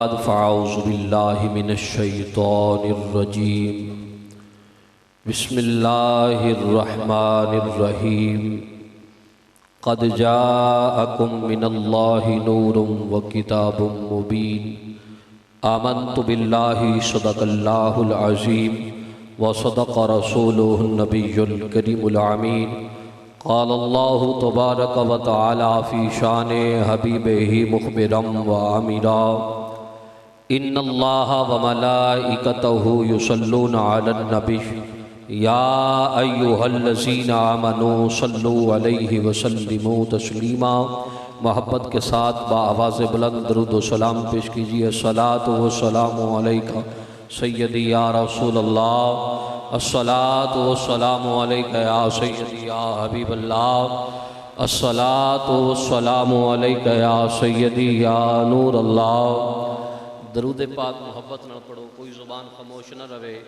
فاعوذ باللہ من الشیطان الرجیم بسم اللہ الرحمن الرحیم قد جاءکم من اللہ نور وکتاب مبین آمنت باللہ صدق اللہ العظیم وصدق رسولہ النبی الکریم الامین قال اللہ تبارک وتعالی فی شان حبیبہ مخبرا وآمرا ان اللہ وملائکتہ یصلون علی النبی یا ایہا الذین آمنوا صلوا علیہ وسلموا تسلیما۔ محبت کے ساتھ بآواز بلند درود و سلام پیش کیجئے۔ الصلاۃ والسلام علیک سیدی یا رسول اللہ، الصلاۃ والسلام علیک یا سیدی یا حبیب اللہ، الصلاۃ والسلام علیک یا سیدی یا نور اللہ۔ درود پاک محبت نہ پڑھو، کوئی زبان خاموش نہ رہے۔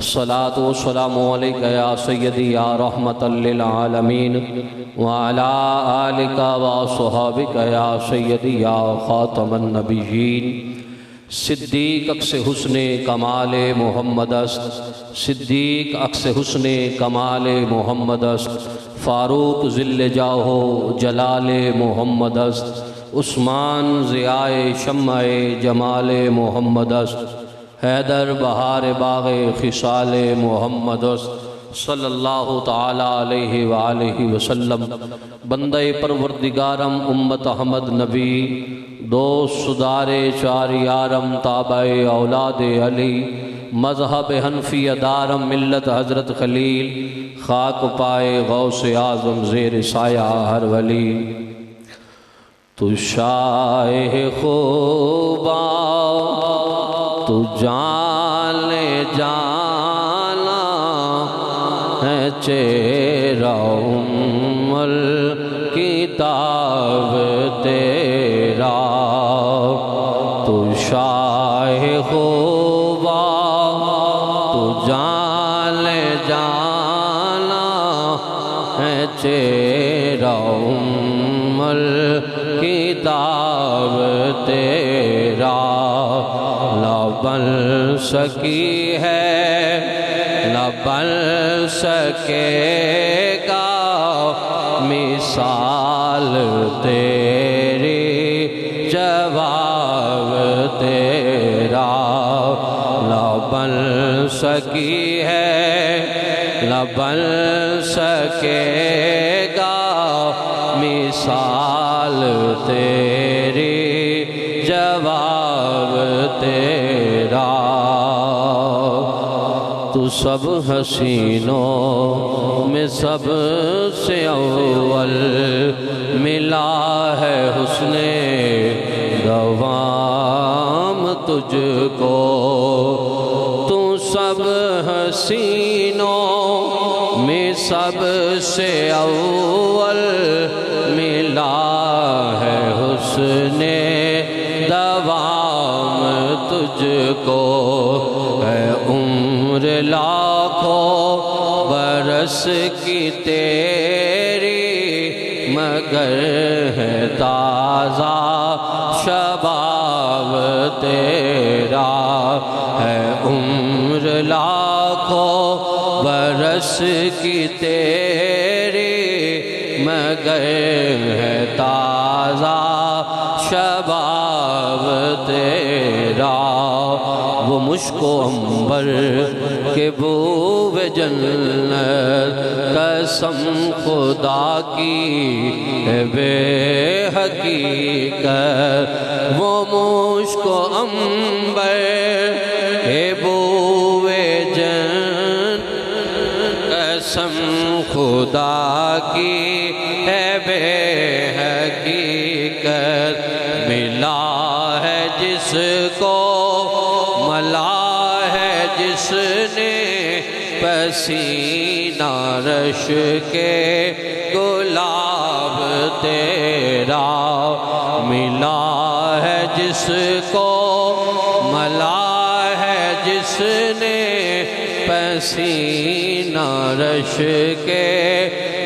الصلاۃ والسلام علیک یا سیدی یا رحمت للعالمین وعلی آلک واصحابک یا سیدی یا خاتم النبیین۔ صدیق عکس حسن کمال محمد است، صدیق عکس حسن کمال محمد است، فاروق ذل جاہ جلال محمد است، عثمان ضیائے شمع جمال محمد است، حیدر بہار باغ خصال محمد است، صلی اللہ تعالی علیہ وآلہ وسلم۔ بندہ پروردگارم امت احمد نبی، دوست دار چار یارم تابع اولاد علی، مذہب حنفی دارم ملت حضرت خلیل، خاک پائے غوث اعظم زیر سایہ ہر ولی۔ تو شاہ خوبا تو جان جانا ہے، چہرہ ام الکتاب تیرا۔ تو شاہ خوبا تو جان جانا ہے، چہرہ ام کتاب تیرا۔ نہ بن سکی ہے نہ بن سکے گا مثال تیری، جواب تیرا۔ نہ بن سکی ہے نہ بن سکے گا مثال تیری، جواب تیرا۔ تو سب حسینوں میں سب سے اول ملا ہے، حسن دوام تجھ کو۔ تو سب حسینوں میں سب سے اول ملا ہے، حسن دوام تجھ کو۔ ہے عمر لاکھوں برس کی تیری، مگر ہے تازہ شباب تیرا۔ ہے عمر لاکھوں برس کی تیری، مگر ہے تازہ شباب تیرا۔ وہ مشک و عنبر کے بو جنت، قسم خدا کی ہے بے حقیقت۔ وہ مشک و عنبر کے بو جنت، قسم خدا کی ہے بے حقیقت۔ ملا ہے جس کو ملا ہے جس نے، پسینہ رش کے گلاب تیرا۔ ملا ہے جس کو ملا ہے جس نے، پسینہ رش کے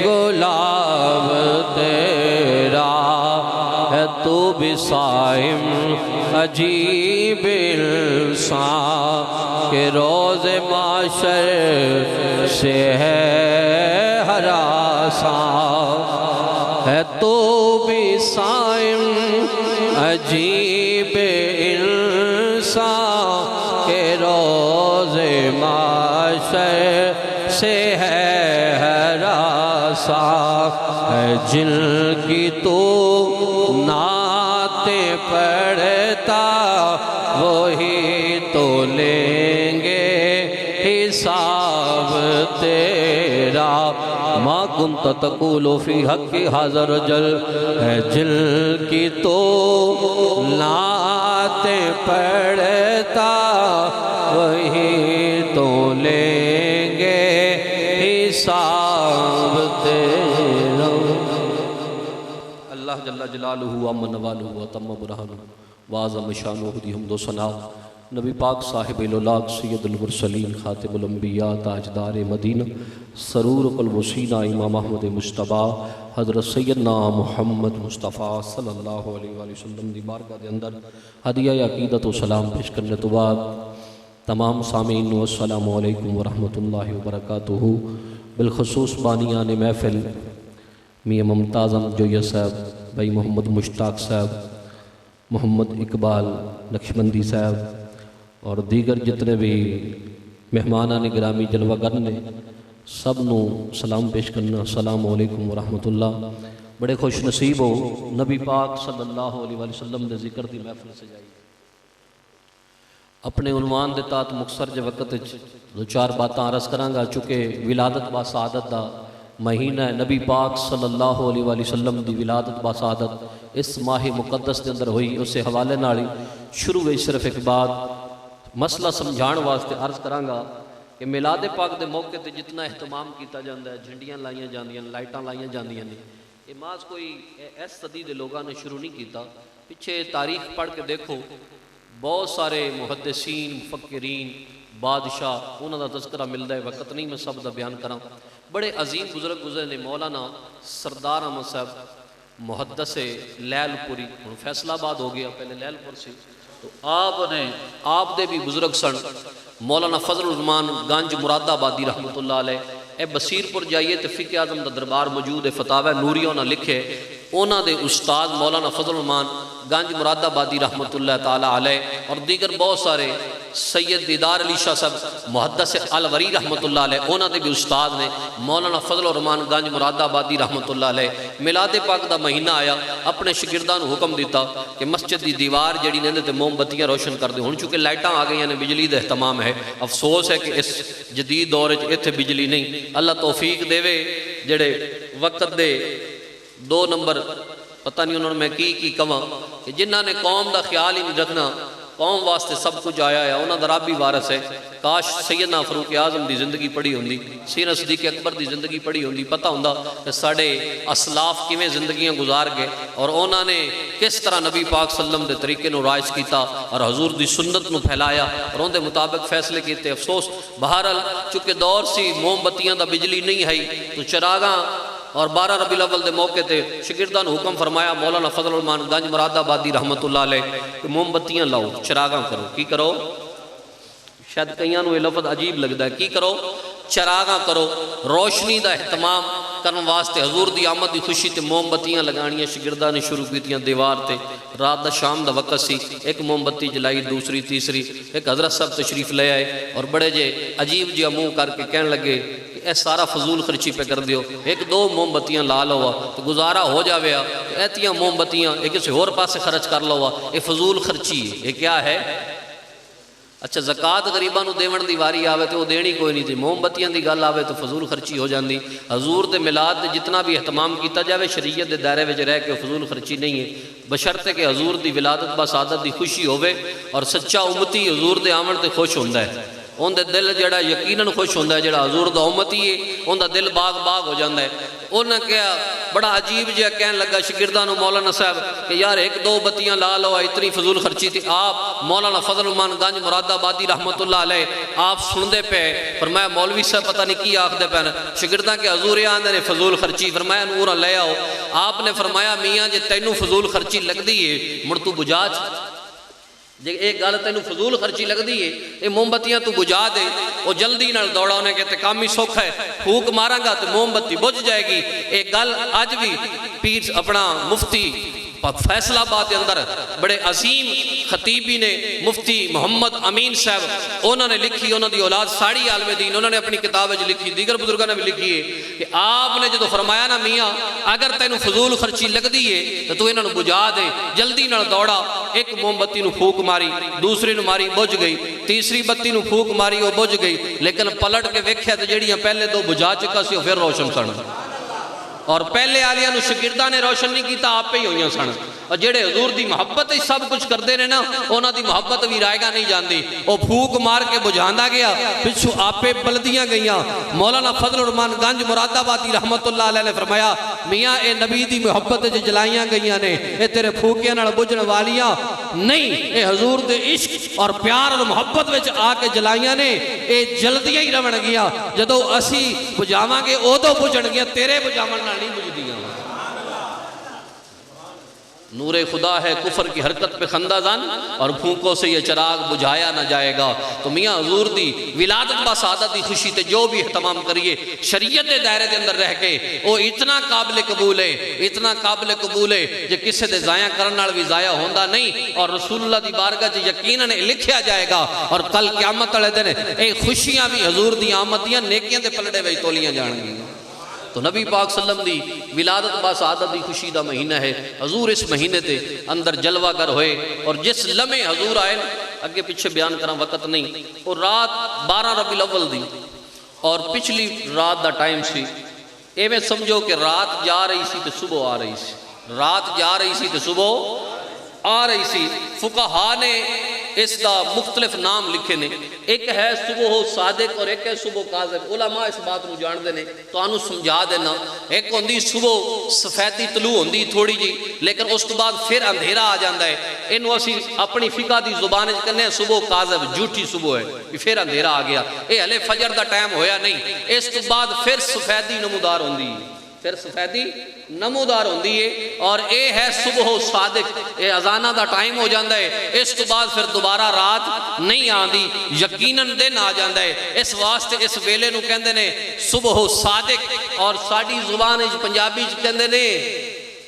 گلاب تیرا۔ ہے تو بھی صائم عجیب انسان کہ روز معاشر سے ہے ہراساں ہے تو بھی صائم عجیب انسان کہ روز معاشر سے ہے ہراساں ہے جن کی تو نعتیں پڑھتا وہی تو لیں گے حساب تیرا ما کنت تقول فی حق ھذا الرجل ہے جن کی تو نعتیں پڑھتا وہی تو لیں گے حساب تیرا۔ اللہ جل جلالہ وعم نوالہ وتم برہانہ وعظم شانہ دی حمد و ثنا نبی پاک صاحب الاولاق سید المرسلین خاتم الانبیاء تاجدار مدینہ سرور قلب و سینہ امام احمد مجتبیٰ حضرت سیدنا محمد مصطفیٰ صلی اللہ علیہ وآلہ وسلم دی بارگاہ دے اندر ہدیہ عقیدت و سلام پیش کرنے تو بعد تمام سامعین السلام علیکم ورحمۃ اللہ وبرکاتہ۔ بالخصوص بانیان محفل میاں ممتاز احمد جویہ صاحب، بھائی محمد مشتاق صاحب، محمد اقبال نقشبندی صاحب اور دیگر جتنے بھی مہمانان گرامی جلوہ گر نے سب نو سلام پیش کرنا۔ السلام علیکم ورحمۃ اللہ۔ بڑے خوش نصیب ہو نبی پاک صلی اللہ علیہ وآلہ وسلم دے ذکر دی محفل سے جائی۔ اپنے عنوان دے تحت مختصر جے وقت دو چار باتاں عرض کرانگا، چونکہ ولادت با سعادت دا مہینہ ہے، نبی پاک صلی اللہ علیہ وآلہ وسلم دی ولادت با سعادت اس ماہ مقدس دے اندر ہوئی، اس سے حوالے نالی شروع ہوئی۔ صرف ایک بات مسئلہ سمجھان واسطے عرض کرانگا کہ میلاد پاک دے موقع تے جتنا اہتمام کیتا جاندہ ہے، جھنڈیاں لائیاں جاندیاں، لائٹاں لائیاں جاندیاں نہیں، یہ ماز کوئی ایس صدی دے لوگاں نے شروع نہیں کیتا۔ پیچھے تاریخ پڑھ کے دیکھو، بہت سارے محدثین، مفکرین، بادشاہ انہوں دا تذکرہ ملتا ہے، وقت نہیں میں سب دا بیان کراں۔ بڑے عظیم بزرگ گزرے نے، مولانا سردار احمد صاحب محدث لیل پوری، فیصلہ آباد ہو گیا، پہلے لیل پور سے، تو آپ دے بھی بزرگ سن مولانا فضل الرحمان گنج مراد آبادی رحمۃ اللہ علیہ۔ اے بصیر پور جائیے تو فقہ اعظم دا دربار موجود ہے، فتاوی نوریہ انہاں لکھے، انہاں دے استاد مولانا فضل الرحمان گنج مراد آبادی رحمۃ اللہ تعالی علیہ اور دیگر بہت سارے، سید دیدار علی شاہ صاحب محدث الوری رحمۃ اللہ علیہ انہاں دے بھی استاد نے، مولانا فضل الرحمان گنج مراد آبادی رحمۃ اللہ علیہ۔ میلاد پاک دا مہینہ آیا، اپنے شاگردان حکم دیتا کہ مسجد دی دیوار جڑی نے تے موم بتیاں روشن کر دے۔ ہن چونکہ لائٹاں آ گئیاں نے، بجلی دا اہتمام ہے، افسوس ہے کہ اس جدید دور وچ ایتھے بجلی نہیں۔ اللہ توفیق دے جڑے وقت دے 2 نمبر پتہ نہیں انہوں نے میں کی کہاں کہ جنہاں نے قوم دا خیال ہی نہیں رکھنا، قوم واسطے سب کچھ آیا ہے، انہاں دا رب ہی وارث ہے۔ کاش سیدنا فاروق اعظم دی زندگی پڑھی ہوندی، سیدنا صدیق اکبر دی زندگی پڑھی ہوندی، پتہ ہوندا کہ ساڑے اسلاف کیویں زندگیاں گزار گئے اور انہاں نے کس طرح نبی پاک صلی اللہ علیہ وسلم دے طریقے نو رائج کیتا اور حضور دی سنت نو پھیلایا اور ان دے مطابق فیصلے کیتے۔ افسوس بہرحال چونکہ دور سی موم بتیاں دا بجلی نہیں ہے تو چراغاں، اور 12 ربیع الاول دے موقع تے شاگردان حکم فرمایا مولانا فضل الرحمان گنج مراد آبادی رحمۃ اللہ علیہ کہ موم بتیاں لاؤ، چراغاں کرو۔ کی کرو؟ شاید کئیاں نو یہ لفظ عجیب لگتا ہے، کی کرو؟ چراغاں کرو۔ روشنی دا اہتمام کرن واسطے حضور دی آمد دی خوشی تے موم بتیاں لگانیاں شاگرداں نے شروع کیتیاں دیوار تے۔ رات دا شام دا وقت سی، ایک موم بتی جلائی، دوسری، تیسری، ایک حضرت صاحب تشریف لے آئے اور بڑے جے عجیب جے منہ کر کے کہنے لگے اے سارا فضول خرچی پہ کر دیو، 1-2 موم بتیاں لا لو تو گزارا ہو جاوے، ایتیاں موم بتیاں ایک کسی اور پاس سے خرچ کر لو، اے فضول خرچی ہے۔ یہ کیا ہے؟ اچھا زکاة غریباں نو دیون دی واری آوے تو وہ دینی کوئی نہیں تھی، موم بتیاں دی گل آوے تو فضول خرچی ہو جاندی۔ حضور دے میلاد دے جتنا بھی اہتمام کیتا جاوے شریعت دے دائرے وچ رہ کے فضول خرچی نہیں ہے، بشرطے کہ حضور دی ولادت با سعادت دی خوشی ہووے اور سچا امتی حضور دے آمن تے خوش ہوندا ہے، ان دے دل جڑا یقیناً خوش ہوندا ہے، جڑا حضور دا امتی ہے ان دا دل باغ باغ ہو جاندا ہے۔ انہوں نے کہا بڑا عجیب جہا کہنے لگا شاگرداں نو مولانا صاحب کہ یار ایک دو بتیاں لا لو، اتنی فضول خرچی تھی. آپ مولانا فضل الرحمان گنج مراد آبادی رحمت اللہ علیہ آپ سندے پہ. فرمایا مولوی صاحب پتہ نہیں کی آخدے پہ. شاگرداں کے حضور آندے نے فضول خرچی. فرمایا نورا لے آؤ. آپ نے فرمایا میاں جے تینوں فضول خرچی لگ دی ہے مڑ تو بجا جے ایک گل تینوں فضول خرچی لگ دی ہے یہ موم بتیاں تو بجا دے. وہ جلدی نال دوڑا انہیں کہتے کام ہی سوکھا ہے، پھوک ماراں گا تو موم بتی بجھ جائے گی. ایک گل آج بھی پیر اپنا مفتی فیصل آباد کے اندر بڑے عظیم خطیبی نے مفتی محمد امین صاحب انہوں نے لکھی، انہوں دی اولاد ساڑی عالم دین انہوں نے اپنی کتاب لکھی، دیگر بزرگوں نے بھی لکھی ہے کہ آپ نے جدو فرمایا نا میاں اگر تینوں فضول خرچی لگ دی ہے تو انہوں نے بجا دے. جلدی نال دوڑا، ایک موم بتی نو پھوک ماری، دوسری نو ماری بجھ گئی، تیسری بتی نو پھوک ماری وہ بجھ گئی. لیکن پلٹ کے ویکھیا تے جڑیاں پہلے دو بجا چکا سی پھر روشن سن. اور پہلے آلیاں نو شاگرداں نے روشن نہیں کیتا، آپ پہ ہی ہوئیاں سن. اور جڑے حضور دی محبت ہی سب کچھ کردے نے نا انہاں دی محبت بھی رائے گا نہیں جاندی. وہ پھوک مار کے بجھاندا گیا، پچھو آپے بلدیاں گئیاں. مولانا فضل الرحمان گنج مراد آبادی رحمت اللہ علیہ نے فرمایا میاں اے نبی دی محبت جو جلائیاں گئیاں نے اے تیرے پھوکیاں نال بجھن والیاں نہیں، اے حضور دے عشق اور پیار اور محبت وچ آ کے جلائیاں نے. اے جلدیاں ہی رون گیا، جدو اسی بجھاواں گے اودو بجھن گیا، تیرے بجھاون نال نہیں بجھدیاں. نور خدا ہے کفر کی حرکت پہ خندہ زن اور پھونکوں سے یہ چراغ بجھایا نہ جائے گا. تو میاں حضور دی ولادت با سعادت دی خوشی تے جو بھی اہتمام کریے شریعت دائرے دے اندر رہ کے وہ اتنا قابل قبول ہے، اتنا قابل قبول ہے جو کسے دے ضائع کرن نال بھی ضائع ہوندا نہیں. اور رسول اللہ دی بارگاہ چ یقیناً لکھیا جائے گا اور کل قیامت والے دن اے خوشیاں بھی حضور دی آمد دیاں نیکیاں دے پلڑے وچ تولیاں جان گیاں. تو نبی پاک صلی اللہ علیہ وسلم دی ولادت با سعادت دی خوشی دا مہینہ ہے. حضور اس مہینے تے اندر جلوہ گر ہوئے اور جس لمحے حضور آئے اگے پیچھے بیان کرنا وقت نہیں. اور رات 12 ربیع الاول دی اور پچھلی رات دا ٹائم سی. ایویں سمجھو کہ رات جا رہی سی تے صبح آ رہی سی، رات جا رہی سی تے صبح آ رہی سی. فقہا نے اس دا مختلف نام لکھے نے، ایک ہے صبح صادق اور ایک ہے صبح کاذب. علماء اس بات نو جان دے نے تو آنو سمجھا دینا. ایک ہوندی صبح سفیدی طلوع ہوندی تھوڑی جی لیکن اس تو بعد پھر اندھیرا آ جاندہ ہے. انہوں اسی اپنی فقہ دی زبان کرنے صبح کاذب جھوٹی صبح ہے، پھر اندھیرا آ گیا. اے ہلے فجر دا ٹائم ہویا نہیں. اس تو بعد پھر سفیدی نمودار ہوندی، پھر سفیدی نمودار ہوندی ہے اور اے ہے صبح صادق. اے اذانہ دا ٹائم ہو جاندہ ہے. اس تو بعد پھر دوبارہ رات نہیں آندی، یقیناً دن آ جاندہ ہے. اس واسطے اس ویلے نو کہندے نے صبح صادق اور ساڑی زبان پنجابی کہندے نے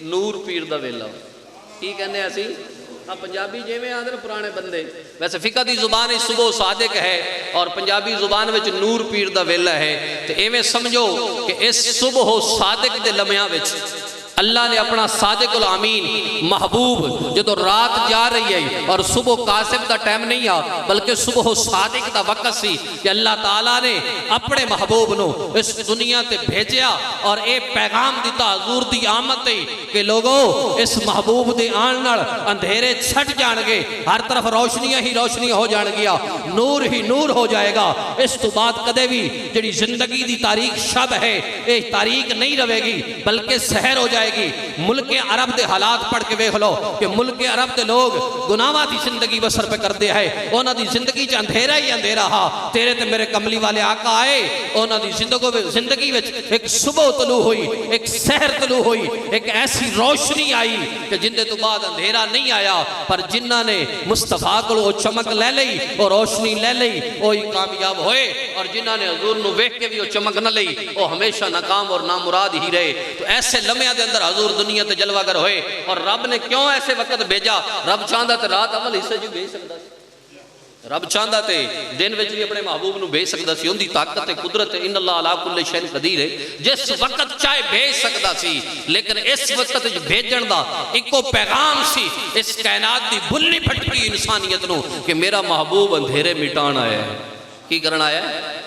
نور پیر دا ویلا. کی کہندے ہیں اسی پنجابی جے میں آدھر پرانے بندے، ویسے فقہ دی زبان صبح صادق ہے اور پنجابی زبان وچ نور پیر دا ویلا ہے. تو ایویں سمجھو کہ اس صبح صادق دے لمحیاں وچ اللہ نے اپنا صادق الامین محبوب جدو رات جا رہی ہے اور صبح کاذب دا ٹائم نہیں آ بلکہ صبح صادق دا وقت سی کہ اللہ تعالیٰ نے اپنے محبوب نو اس دنیا تے بھیجیا اور اے پیغام دیتا حضور دی آمد تے کہ لوگوں اس محبوب دے آن نال اندھیرے چھٹ جان گے، ہر طرف روشنیاں ہی روشنیاں ہو جان گیا، نور ہی نور ہو جائے گا. اس تو بعد کدے بھی جڑی زندگی دی تاریخ شب ہے اے تاریخ نہیں رہے گی بلکہ سحر ہو جائے گی. ملک عرب دے حالات پڑھ کے دیکھ لو کہ ملک عرب دے لوگ گناہاں دی زندگی بسر پہ کر دے ہے. انہاں دی زندگی چ اندھیرا ہی اندھیرا ہا. تیرے تے میرے کملی والے آقا آئے، انہاں دی زندگی وچ ایک صبح طلوع ہوئی، ایک سحر طلوع ہوئی، ایک ایسی روشنی آئی کہ جن دے تو بعد اندھیرا نہیں آیا. پر جنہاں نے مصطفیٰ کو چمک لے لئی اور روشنی لے لئی وہی کامیاب ہوئے، اور جنہاں نے حضور نو ویکھ کے بھی وہ چمک نہ لئی وہ ہمیشہ ناکام اور نامراد ہی رہے. تو ایسے لمحے دے اندر حضور دنیا تے جلوہ گر ہوئے. اور رب نے کیوں ایسے وقت بھیجا؟ رب چاہندہ تے رات اول حصے جو بھیج سکتا سی، رب چاہندہ تے دن وچ بھی اپنے محبوب نو بھیج سکتا سی. اندی طاقت قدرت ان اللہ علی کل شیء قدیر ہے، جس وقت چاہے بھیج سکتا سی. لیکن اس وقت بھیجن دا ایکو پیغام سی اس کائنات دی بھلی پھٹکی انسانیت نو کہ میرا محبوب اندھیرے مٹان آیا ہے. کی کرنا آیا ہے؟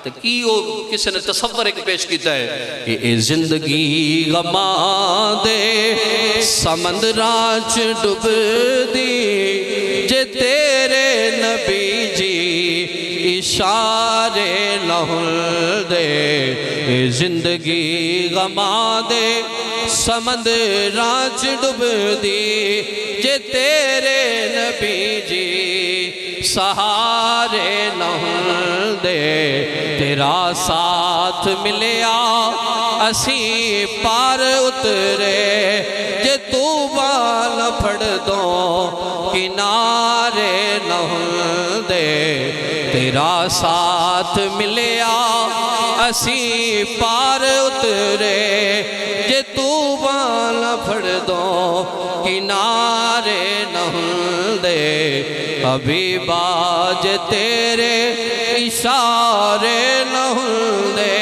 تو کی وہ کسی نے تصور ایک پیش کیتا ہے کہ اے زندگی غماں دے سمندراں چ ڈب دی جے تیرے نبی جی اشارے نہ دے زندگی غماں دے سمندراں چ ڈب دی جے تیرے نبی جی سہارے نہ ہوندے تیرا ساتھ ملیا اسی پار اترے جے تو بال پھڑ دو کنارے نہ ہوندے تیرا ساتھ ملیا اسی پار اترے جے تو بال پھڑ دو کنارے نہ ہوندے ابھی باج تیرے اشارے نہ ہوندے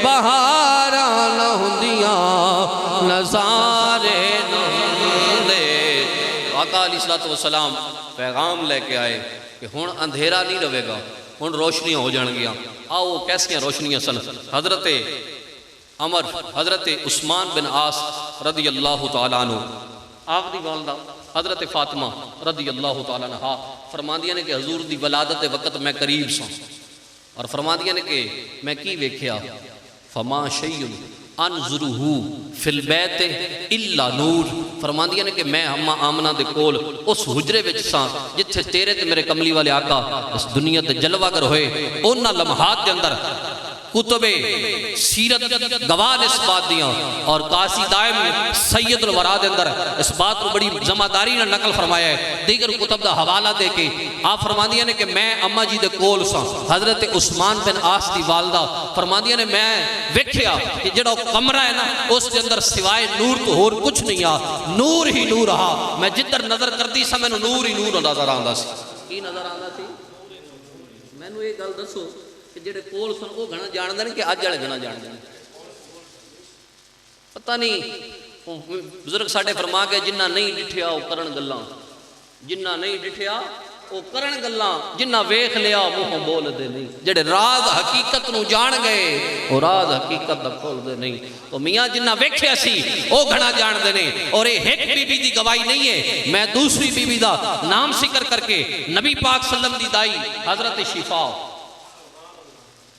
بہاراں نہ ہوندیاں نظارے نہ ہوندے۔ آقا علیہ السلام پیغام لے کے آئے کہ ہن اندھیرا نہیں رہے گا، ہن روشنیاں ہو جان گیا۔ آؤ کیسیاں روشنیاں سن؟ حضرت عمر، حضرت عثمان بن عاص رضی اللہ تعالیٰ عنہ، آپ دی والدہ حضرت فاطمہ رضی اللہ تعالیٰ عنہ فرماندیاں نے کہ حضور دی ولادت وقت میں قریب سا اور فرماندیاں نے کہ میں کی ویکھیا فما شیء انظرہ فی البیت الا نور، فرماندیاں نے کہ میں اما آمنہ دے کول اس حجرے وچ سا جتھے تیرے تے میرے کملی والے آقا اس دنیا تے جلوہ گر ہوئے، انہاں لمحات دے اندر کتب سیرت گواہ اس بات دیاں اور قاضی دائم سید الورا دے اندر اس بات کو بڑی ذمہ-داری نہ نقل فرمایا ہے، دیگر کتب دا حوالہ دے کے آپ فرماندیاں نے کہ میں اما جی دے کول سا حضرت عثمان بن عاص دی والدہ فرماندیاں نے میں ویکھیا کہ جڑا کمرہ ہے نا اس دے اندر سوائے نور تو اور کچھ نہیں آ، نور ہی نور رہا، میں جدھر نظر کردی سا میں نور ہی نور نظر آندا سی۔ کی نظر آندا سی؟ میں نو یہ گل دسو کہ جڑے کول سن وہ گھنا جان دے کہ اج والے گھنا جان دے پتہ نہیں۔ بزرگ ساڈے فرما کے جنہ نہیں ڈٹھیا وہ کرن گلاں، جنہ نہیں ڈٹھیا وہ کرن گلاں، جنہ ویکھ لیا منہ بول دے نہیں، جڑے راز حقیقت نو جان گئے وہ راز حقیقت دا کھول دے نہیں۔ تو میاں جنہ ویکھیا سی وہ گھنا جان دے نہیں۔ اور یہ ایک بی بی دی گواہی نہیں ہے، میں دوسری بی بی دا نام ذکر کر کے نبی پاک صلی اللہ علیہ وسلم دی دائی حضرت شفا،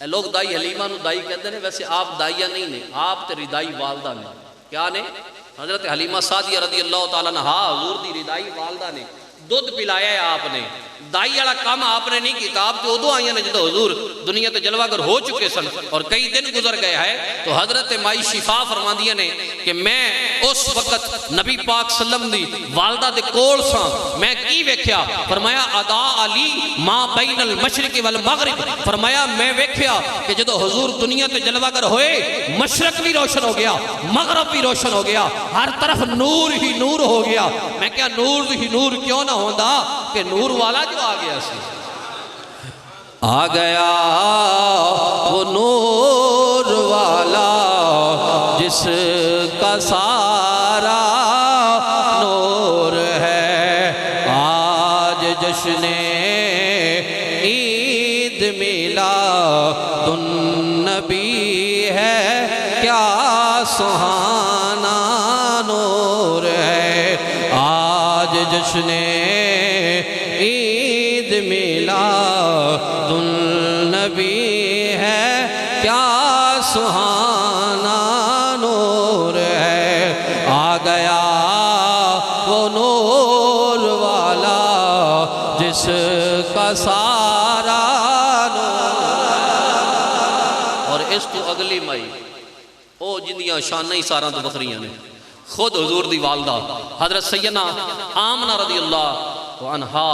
لوگ دائی حلیمہ نو دائی کہتے ہیں، ویسے آپ دائیہ نہیں نے، آپ تے ردائی والدہ نے۔ کیا نے؟ حضرت حلیمہ سعدیہ رضی اللہ تعالیٰ عنہ حضور دی ردائی والدہ نے، دودھ پلایا ہے آپ نے، دائی والا کام آپ نے نہیں کیتا۔ آپ جو ادو آئیاں نے جدو حضور دنیا تے جلوہ گر ہو چکے سن اور کئی دن گزر گیا ہے، تو حضرت مائی شفا فرماندیاں نے کہ میں اس وقت نبی پاک صلی اللہ علیہ وسلم دی والدہ دے کول سا، میں کی ویکھیا؟ فرمایا ادا علی ما بین المشرق والمغرب، فرمایا میں ویکھیا کہ جدو حضور دنیا تے جلوہ گر ہوئے مشرق بھی روشن ہو گیا، مغرب بھی روشن ہو گیا، ہر طرف نور ہی نور ہو گیا۔ میں کیا نور ہی نور کیوں نہ ہوندا کہ نور والا جو آ گیا سی، آ گیا وہ نور والا جس کا سارا نور ہے۔ آج جشن عید میلاد النبی ہے، کیا سہانا نور ہے۔ آج جشن عید میلاد النبی ہے، کیا سہانا نور ہے۔ آ گیا وہ نور والا جس کا سارا نور۔ اور اس تو اگلی مائی او جندیاں شانہ ہی ساراں تو بخریاں نے، خود حضور دی والدہ حضرت سیدنا آمنہ رضی اللہ عنہا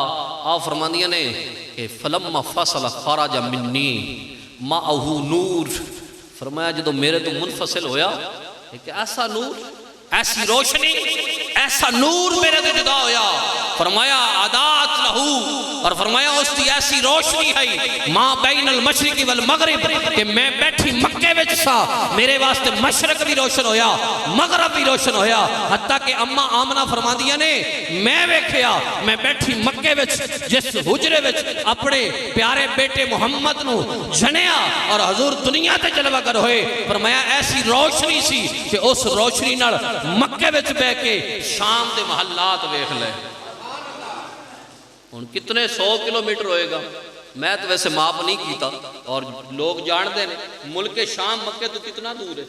آپ فرماندیاں نے کہ فلما فصل خرج منی معہو نور، فرمایا جدو میرے تو منفصل ہویا ایک ایسا نور، ایسی روشنی، ایسا نور میرے تو جدا ہویا، فرمایا عدات لہو، اور فرمایا اس کی ایسی روشنی ہے ما بین المشرق والمغرب کہ میں بیٹھی مکے وچ سا، میرے واسطے مشرق بھی روشن ہویا، مغرب بھی روشن ہویا، حتیٰ کہ اماں آمنہ فرماندیاں نے میں ویکھیا میں بیٹھی مکے وچ جس حجرے وچ اپنے پیارے بیٹے محمد نو جنیا اور حضور دنیا تے جلوہ گر ہوئے، فرمایا ایسی روشنی سی کہ اس روشنی نال مکے وچ بے کے شام دے محلات ویکھ لے۔ ان کتنے 100 کلومیٹر ہوئے گا، میں تو ویسے ماپ نہیں کیتا، اور لوگ جانتے ہیں ملک شام مکے تو کتنا دور ہے،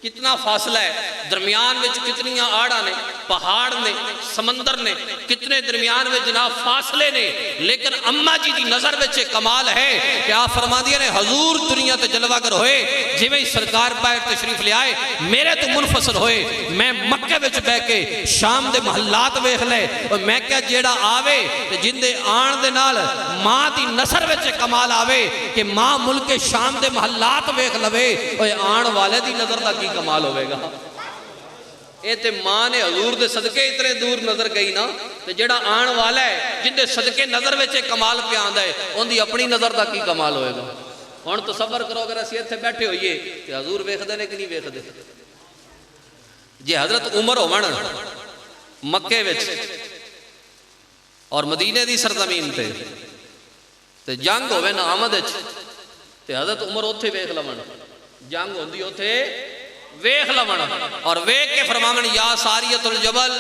کتنا فاصلہ ہے، درمیان وچ کتنی آڑا نے، پہاڑ نے، سمندر نے، کتنے درمیان وچ جناب فاصلے نے، لیکن اماں جی دی نظر وچ کمال ہے کہ آپ فرما دیا نے حضور دنیا تے جلوہ گر ہوئے، جویں ہی سرکار باہر تشریف لے آئے میرے تو منفصل ہوئے، میں مکے وچ بہ کے شام دے محلات ویکھ لے، اور میں کہا جیڑا آوے تے جن دے آن دے نال ماں دی نظر وچ کمال آوے کہ ماں ملک شام دے محلات ویکھ لوے، اور آن والے دی نظر دا کی کمال ہوئے گا۔ اے تے ماں نے حضور دے صدقے اتنے دور نظر گئی نا، تے جڑا آن والا ہے جن دے صدقے نظر وچے کمال پہ آندا ہے ان دی اپنی نظر دا کی کمال ہوئے گا۔ ہن تصور کرو اگر اسی ایتھے بیٹھے ہوئیے کہ حضور ویکھدے نے کہ نہیں ویکھدے؟ جے حضرت عمر ہون مکے وچ اور مدینے دی سرزمین تے جنگ ہوئے نا آمد وچ تے حضرت عمر اوتھے ویکھ لون، جنگ ہوندی اوتھے ویکھ لون، اور ویکھ کے فرماون یا ساریت الجبل،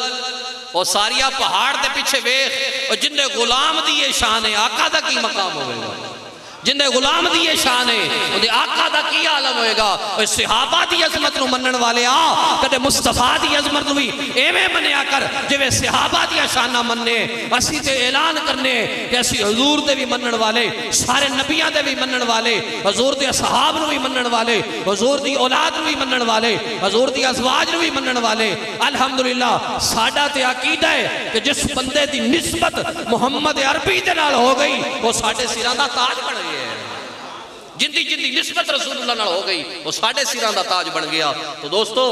اور ساریہ پہاڑ دے پیچھے ویکھ، اور جن دے غلام دی یہ شان ہے آقا دا کی مقام ہوئے گا، جن دے غلام دی یہ شان ہے ان دے آقا دا کی عالم ہوئے گا۔ اور صحابہ دی عظمت نو منن والے کدے مصطفیٰ دی عظمت نو بھی ایویں منیا کر جویں صحابہ دی شانہ مننے، اسی تے اعلان کرنے کہ اسی حضور دے بھی منن والے، سارے نبیاں دے بھی منن والے، حضور دے اصحاب نو بھی منن والے، حضور دی اولاد نو بھی منن والے، حضور دی ازواج نو بھی منن والے۔ الحمدللہ ساڈا تے عقیدہ ہے کہ جس بندے دی نسبت محمد عربی دے نال ہو گئی وہ ساڈے سراں دا تاج بن گیا، جن دی نسبت رسول اللہ نال ہو گئی وہ ساڑھے سیراں دا تاج بن گیا۔ تو دوستو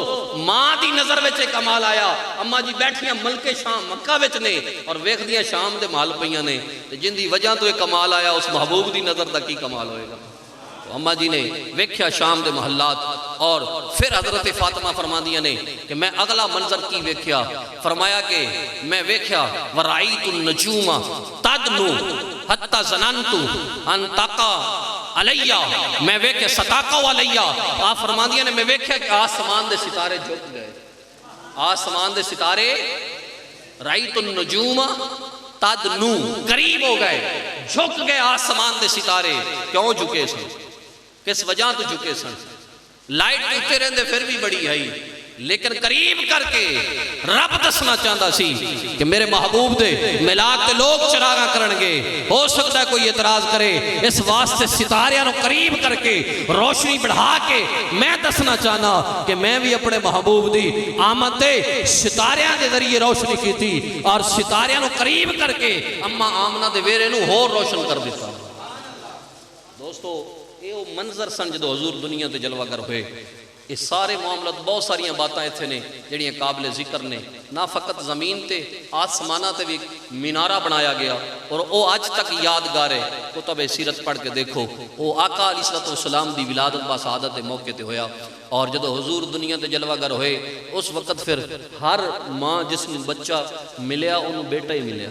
ماں دی نظر وچے کمال آیا، اماں جی بیٹھیاں ملک شام مکہ وچ نے اور ویکھ دیاں شام دے مال پیاں نے، جن دی وجہ تو یہ کمال آیا اس محبوب دی نظر دا کی کمال ہوئے گا۔ تو اماں جی نے ویکھیا شام دے محلات، اور پھر حضرت فاطمہ فرماندیاں نے کہ میں اگلا منظر کی ویکھیا، فرمایا کہ میں ویکھیا ورائیت النجوم تدنو حتی ظننت ان تقع علیہ، میں ویکھے ستاقہ علیہ، آپ فرماندیاں نے میں ویکھے کہ آسمان دے ستارے جھک گئے، آسمان دے ستارے رائیت النجوم تدنو قریب ہو گئے، جھک گئے آسمان دے ستارے۔ کیوں جھکے سن؟ کس وجہ تو جھکے سن؟ لائٹ اٹھتے رہندے پھر بھی بڑی ہے، لیکن قریب کر کے رب دسنا چاہتا سی کہ میرے محبوب دے ملاد تے لوگ چراغاں کرنگے، ہو سکتا ہے کوئی اعتراض کرے، اس واسطے ستاریاں نو قریب کر کے روشنی بڑھا کے میں دسنا چاہنا کہ میں بھی اپنے محبوب دی آمد دے ستاریاں دے ذریعے روشنی کی تھی، اور ستاریاں نو قریب کر کے اماں آمنہ دے ویرے نو ہور روشن کر دیتا۔ دوستو یہ وہ منظر سن جدو حضور دنیا تے جلوہ گر ہوئے، یہ سارے معاملات بہت ساریاں باتاں ایتھے نے جڑیاں قابل ذکر نے، نہ فقط زمین تے آسمانہ تے بھی مینارہ بنایا گیا، اور وہ آج تک یادگار ہے۔ کتب سیرت پڑھ کے دیکھو، وہ آقا علیہ السلام دی ولادت با سعادت دے موقع تے ہویا، اور جدو حضور دنیا تے جلوہ گر ہوئے اس وقت پھر ہر ماں جس نے بچہ ملیا انہوں بیٹا ہی ملیا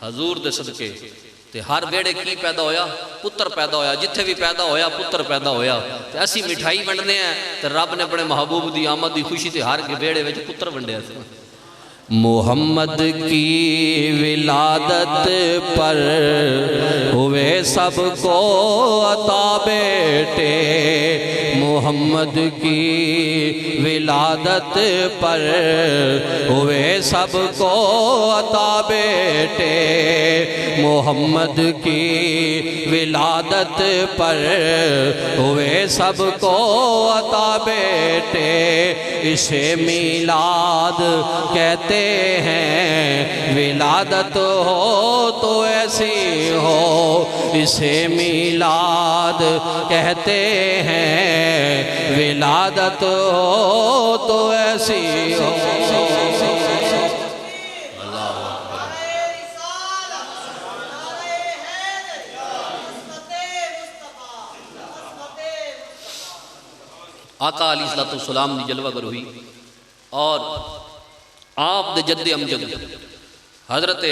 حضور دے صدقے، تے ہر بیڑے کی پیدا ہویا؟ پتر پیدا ہویا، جتھے بھی پیدا ہویا پتر پیدا ہویا۔ تے اسی مٹھائی بنڈنے ہیں تے رب نے بڑے محبوب دی آمد دی خوشی تے ہر کے بیڑے وچ پتر بنڈیا تھا۔ محمد کی ولادت پر ہوئے سب کو عطا بیٹے، محمد کی ولادت پر ہوئے سب کو عطا بیٹے، محمد کی ولادت پر ہوئے سب کو عطا بیٹے، اسے میلاد کہتے ہیں، ولادت ہو تو ایسی ہو، اسے میلاد کہتے ہیں، ولادت ہو تو ایسی ہو۔ آقا علیہ السلام دی جلوہ گر ہوئی، اور آپ دے جد امجد حضرت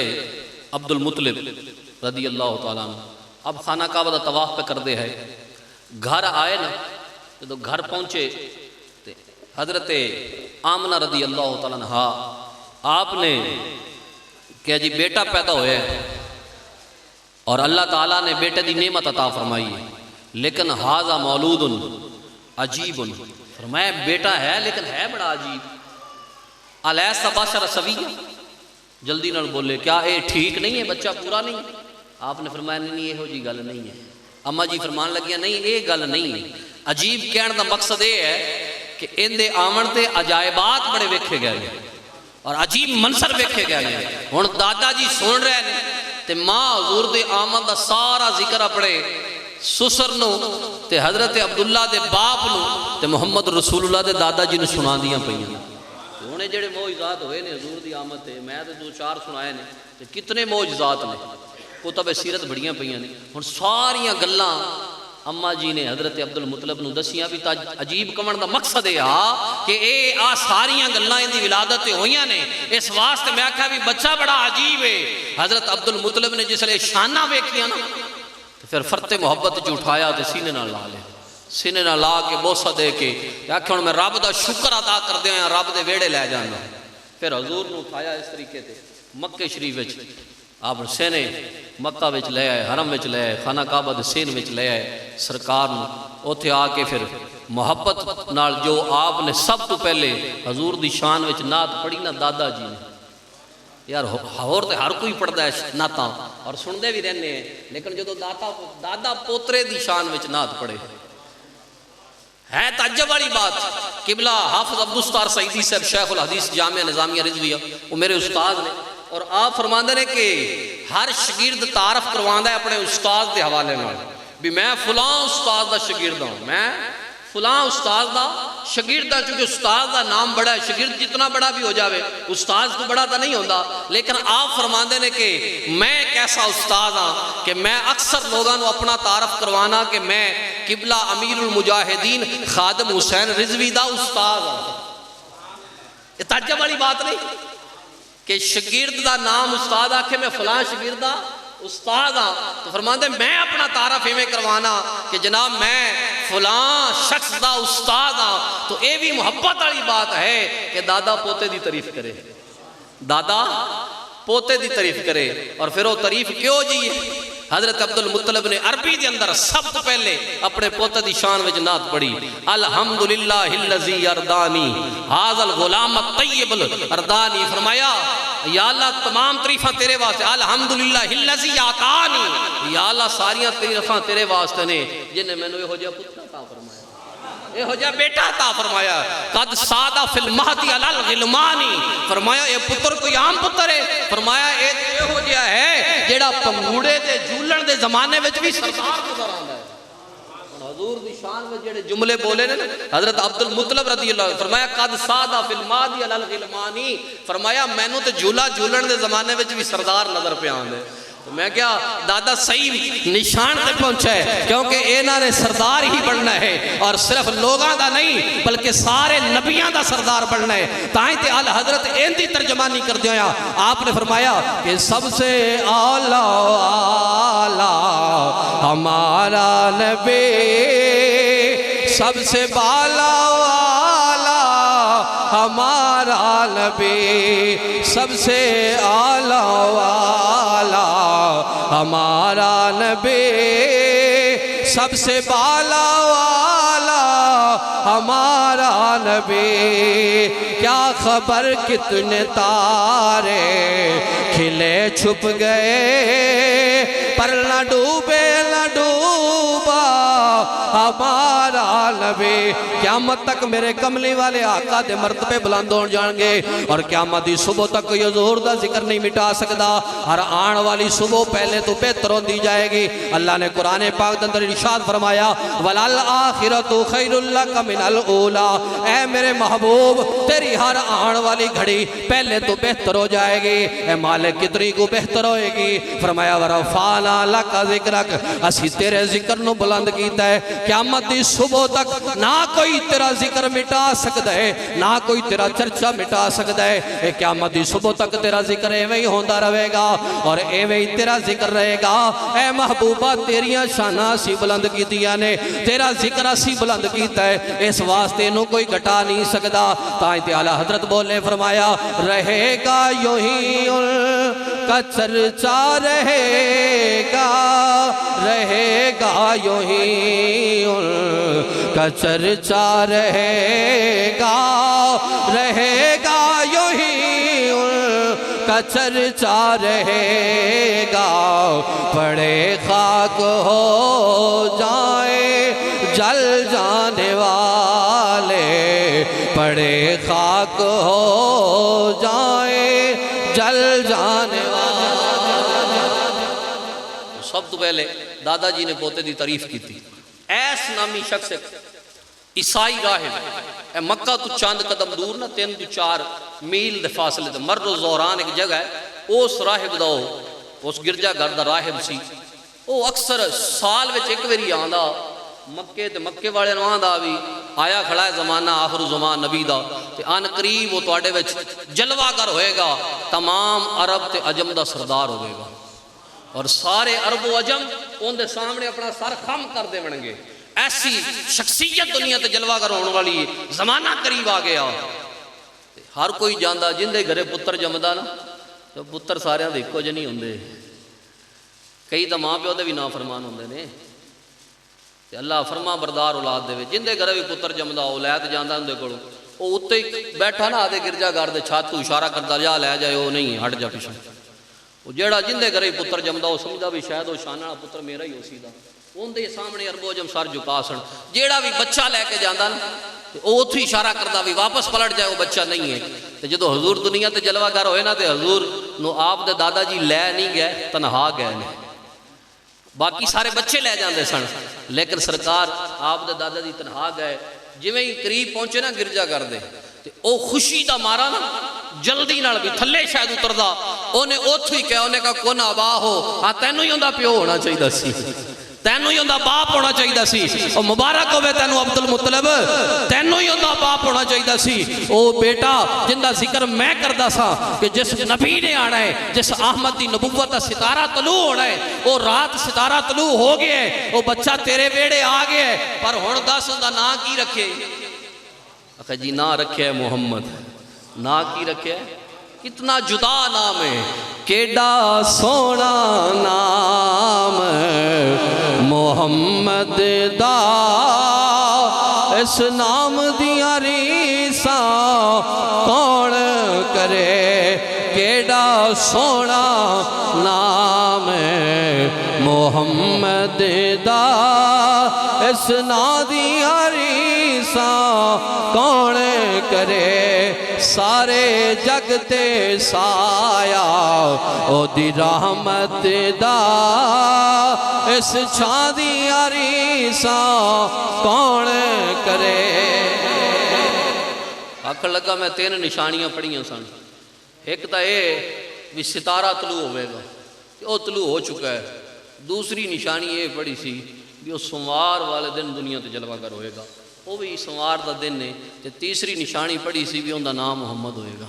عبد المطلب رضی اللہ تعالیٰ عنہ اب خانہ کعبہ دا طواف پہ کر دے ہے، گھر آئے نا، جدو گھر پہنچے حضرت آمنہ رضی اللہ تعالیٰ عنہ آپ نے کہا جی بیٹا پیدا ہوئے ہے، اور اللہ تعالیٰ نے بیٹے دی نعمت عطا فرمائی ہے، لیکن ھذا مولود عجیب، فرمایا بیٹا ہے لیکن ہے بڑا عجیب، الیس بشر سویہ، جلدی نال بولے کیا اے ٹھیک نہیں ہے، بچہ پورا نہیں؟ آپ نے فرمایا نہیں یہو جی گل نہیں ہے۔ اما جی فرمان لگیا نہیں یہ گل نہیں ہے، عجیب کہنے دا مقصد یہ ہے کہ ان دے آمن تے عجائبات بڑے ویکھے گئے اور عجیب منظر ویکھے گئے۔ ہن دادا جی سن رہے ہیں تے ماں حضور دے آمن دا سارا ذکر اپنے سسر نو تے حضرت عبداللہ دے باپ نو تے محمد رسول اللہ دے دادا جی نے سنا دیاں پئیاں۔ انہیں جڑے معجزات ہوئے نے حضور دی آمد تے میں تے دو چار سنائے نے تے کتنے معجزات نے، کتب سیرت بڑیاں پئیاں نے۔ ہن ساریاں گلاں اما جی نے حضرت عبد المطلب نو دسیاں بھی عجیب کمن دا مقصد یہ کہ اے آ ساریاں گلاں ان دی ولادت ہوئیاں نے، اس واسطے میں آکھا بھی بچہ بڑا عجیب ہے۔ حضرت عبد المطلب نے جس لئے شانہ ویکھیاں نا پھر فرت محبت جو اٹھایا تے سینے نہ لا لے، سینے نہ لا کے بوسہ دے کے آکھا ہن میں رب دا شکر ادا کر دیا ہیں، رب دے ویڑے لے جانا۔ پھر حضور نے اٹھایا اس طریقے تے مکہ شریف وچ آپ سینے مکہ وچ لے آئے، حرم وچ لے آئے، خانہ کعبہ دے سین وچ لے آئے سرکار نو، اوتھے آ کے پھر محبت نال جو آپ نے سب تو پہلے حضور دی شان وچ نعت پڑھی نا دادا جی نے، یار اور تے ہر کوئی پڑھدا ہے نعتاں اور سندے بھی رہنے ہیں، لیکن جدو دادا پوترے دی شان وچ نعت پڑھے ہے تعجب والی بات۔ قبلہ حافظ عبدالستار سعیدی صاحب شیخ الحدیث جامعہ نظامیہ رضویہ وہ میرے استاد نے، اور آپ فرماندے نے کہ ہر شاگرد تعارف کرواندہ ہے اپنے استاد دے حوالے میں بھی میں فلاں استاد دا شاگرد ہوں، میں فلاں استاد دا شاگرد دا، چونکہ استاد دا نام بڑا ہے، شاگرد جتنا بڑا بھی ہو جاوے استاد تو بڑا تا نہیں ہوندہ، لیکن آپ فرماندے نے کہ میں ایک ایسا استاد ہاں کہ میں اکثر لوگاں نو اپنا تعارف کروانا کہ میں قبلہ امیر المجاہدین خادم حسین رضوی دا استاد ہاں۔ یہ تعجب والی بات نہیں کہ شاگرد دا نام استاد آکھے میں فلاں شاگرد دا استاد ہاں، تو فرماندے میں اپنا تعارف ہمیں کروانا کہ جناب میں فلاں شخص دا استاد ہاں، تو اے بھی محبت والی بات ہے کہ دادا پوتے دی تعریف کرے، دادا پوتے دی تعریف کرے۔ اور پھر وہ تعریف کیوں جی ہے؟ حضرت عبد المطلب نے عربی دے اندر سب تو پہلے اپنے پوتے دی شان وچ نعت پڑھی، الحمدللہ الذی اردانی ھذا الغلام الطیب الاردانی، فرمایا یا اللہ تمام تعریفاں تیرے واسطے، الحمدللہ الذی اعطانی، یا اللہ ساریاں تعریفاں تیرے واسطے نے جن نے مینوں یہو جہا پتر عطا فرمایا، یہو جہا بیٹا عطا فرمایا، قد سادہ فی المہدی علی الغلمانی، فرمایا اے پتر کوئی عام پتر ہے، فرمایا اے یہو جہا ہے جیڑا پنگوڑے دے جھولن دے زمانے وچ بھی سردار نظر آندا ہے۔ حضور دی شان میں جڑے جملے بولے نے حضرت عبد المطلب رضی اللہ عنہ، فرمایا قد سادہ فی المہدی علی الغلمانی، فرمایا مینوں تے جھولا جھولن دے زمانے وچ بھی سردار نظر پہ آندے۔ میں کیا دادا صحیح نشان تے پہنچا ہے، کیونکہ اینا نے سردار ہی بڑھنا ہے، اور صرف لوگاں دا نہیں بلکہ سارے نبیاں دا سردار بڑھنا ہے۔ تائیں تے حضرت این دی ترجمانی کر دیا، آپ نے فرمایا کہ سب سے اعلیٰ ہمارا نبی، سب سے بالا ہمارا نبی، سب سے اعلیٰ ہمارا نبی، سب سے بالا والا ہمارا نبی، کیا خبر کتنے تارے کھلے چھپ گئے پر نہ ڈوبے نہ ڈوبا ہمارا نبی۔ قیامت تک میرے کملی والے آقا دے مرتبے بلند ہو جان گے، اور قیامت دی صبح تک یہ ظہور دا ذکر نہیں مٹا سکدا، ہر آن والی صبح پہلے تو بہتر ہوندی جائے گی۔ اللہ نے قرآن پاک اندر ارشاد فرمایا وَلَلْآخِرَةُ خَيْرٌ لَكَ مِنَ الْأُولَىٰ، اے میرے محبوب تیری ہر آن والی گھڑی پہلے تو بہتر ہو جائے گی، اے مالک کتری کو بہتر ہوئے گی۔ فرمایا وَرَفَعْنَا لَكَ ذِكْرَكَ، اسی تیرے ذکر نو بلند کیتا ہے، قیامت دی صبح تک نہ کوئی تیرا ذکر مٹا سکتا ہے، نہ کوئی تیرا چرچا مٹا سکتا ہے، اے قیامت دی صبح تک تیرا ذکر ایویں ہی ہوندہ رہے گا اور ایویں ہی تیرا ذکر رہے گا۔ اے محبوبہ تیریاں شانہ اسی بلند کی دیا نے، تیرا ذکر اسی بلند کیتا ہے، اس واسطے نو کوئی گھٹا نہیں سکتا۔ تائیں تے اعلیٰ حضرت بولے فرمایا رہے گا یوں ہی کا چرچا رہے گا یوں ہی ان کا چرچا رہے گا یوں ہی ان کا چرچا رہے گا، پڑے خاک ہو جائیں جل جانے والے، پڑے خاک ہو جائیں جل جانے والے۔ سب تو پہلے دادا جی نے پوتے دی تعریف کی تھی۔ ایس نامی شخص عیسائی راہب، اے مکہ تو چاند قدم دور نہ 3 تو 4 میل دے فاصلے تے مرد و زہران ایک جگہ ہے، اس راہب دا اس گرجا گھر دا راہب سی، وہ اکثر سال وچ ایک واری آندا مکے تے مکے والے نوں آندا بھی آیا کھڑا ہے زمانہ آخر زمان نبی دا تے ان قریب وہ تواڈے وچ جلوہ گر ہوئے گا، تمام عرب تے عجم دا سردار ہوئے گا، اور سارے عرب و عجم ان دے سامنے اپنا سر خم کر دے بنگے۔ ایسی شخصیت دنیا تے جلوہ گر ہونے والی زمانہ قریب آ گیا۔ ہر کوئی جاندا جن دے گھرے پتر جمدا نا تو پتر سارے دے اکو جے نہیں ہوندے، کئی تو ماں پیو دے بھی نافرمان ہوندے نے تے اللہ فرما بردار اولاد دے جن دے گھرے بھی پتر جمدا او لے تے جاندا اندے کولوں، او اوتے ہی بیٹھا نا آدے گرجا گھر دے چھت تو اشارہ کردا جا لے جائے، او نہیں ہٹ جا پیچھے، او جیڑا جن دے گھرے پتر جمدا او سمجھدا بھی شاید او شان والا پتر میرا ہی ہو سیدا، ان دے سامنے عرب و عجم سر جھکا سن، جیڑا بھی بچہ لے کے جاندا نا او اوتھے اشارہ کردا بھی واپس پلٹ جائے، وہ بچہ نہیں ہے۔ تے جدو حضور دنیا تے جلوہ گر ہوئے نا تے حضور نو آپ دے دادا جی لے نہیں گئے، تنہا گئے نے، باقی سارے بچے لے جاندے سن، لیکن سرکار آپ دے دادا جی تنہا گئے۔ جویں ہی قریب پہنچے نا گرجا گھر دے تے او خوشی دا مارا نا جلدی نال بھی تھلے شاید اتردا، اونے اوتھے ہی کہا، اونے کہا کون آبا ہو، ہاں تینوں ہی ہوندا پیو ہونا چاہیے سی، تینوں ہی ہوندا باپ ہونا چاہیے سی، او مبارک ہوے تینوں عبد المطلب، تینوں ہی ہوندا باپ ہونا چاہیے سی، او بیٹا جن دا ذکر میں کردا سا کہ جس نبی نے آنا ہے، جس احمد دی نبوت دا ستارہ طلوع ہونا ہے، او رات ستارہ طلوع ہو گیا ہے، او بچہ تیرے بیڑے آ گیا ہے، پر ہن دس دا نا کی رکھے؟ اکھا جی نا رکھے ہے محمد، نا کی رکھے ہے؟ کتنا جدا نام ہے، کیڈا سونا نام محمد دا، اس نام دیا ریساں کون کرے، کیڈا سونا نام محمد دا، اس نام دیا ریساں کون کرے، سارے جگ تے سایا او دی رحمت دا، اس چھاں دی عریساں کون کرے۔ آکھر لگا میں 3 نشانیاں پڑھیاں سن، ایک تا اے بھی ستارہ طلوع ہوئے گا کہ او طلوع ہو چکا ہے، دوسری نشانی یہ پڑھی سی بھی وہ سوموار والے دن دنیا تے جلوہ گر ہوئے گا، وہ بھی سوموار دا دن ہے، تے تیسری نشانی پڑھی سی بھی ان دا نام محمد ہوئے گا،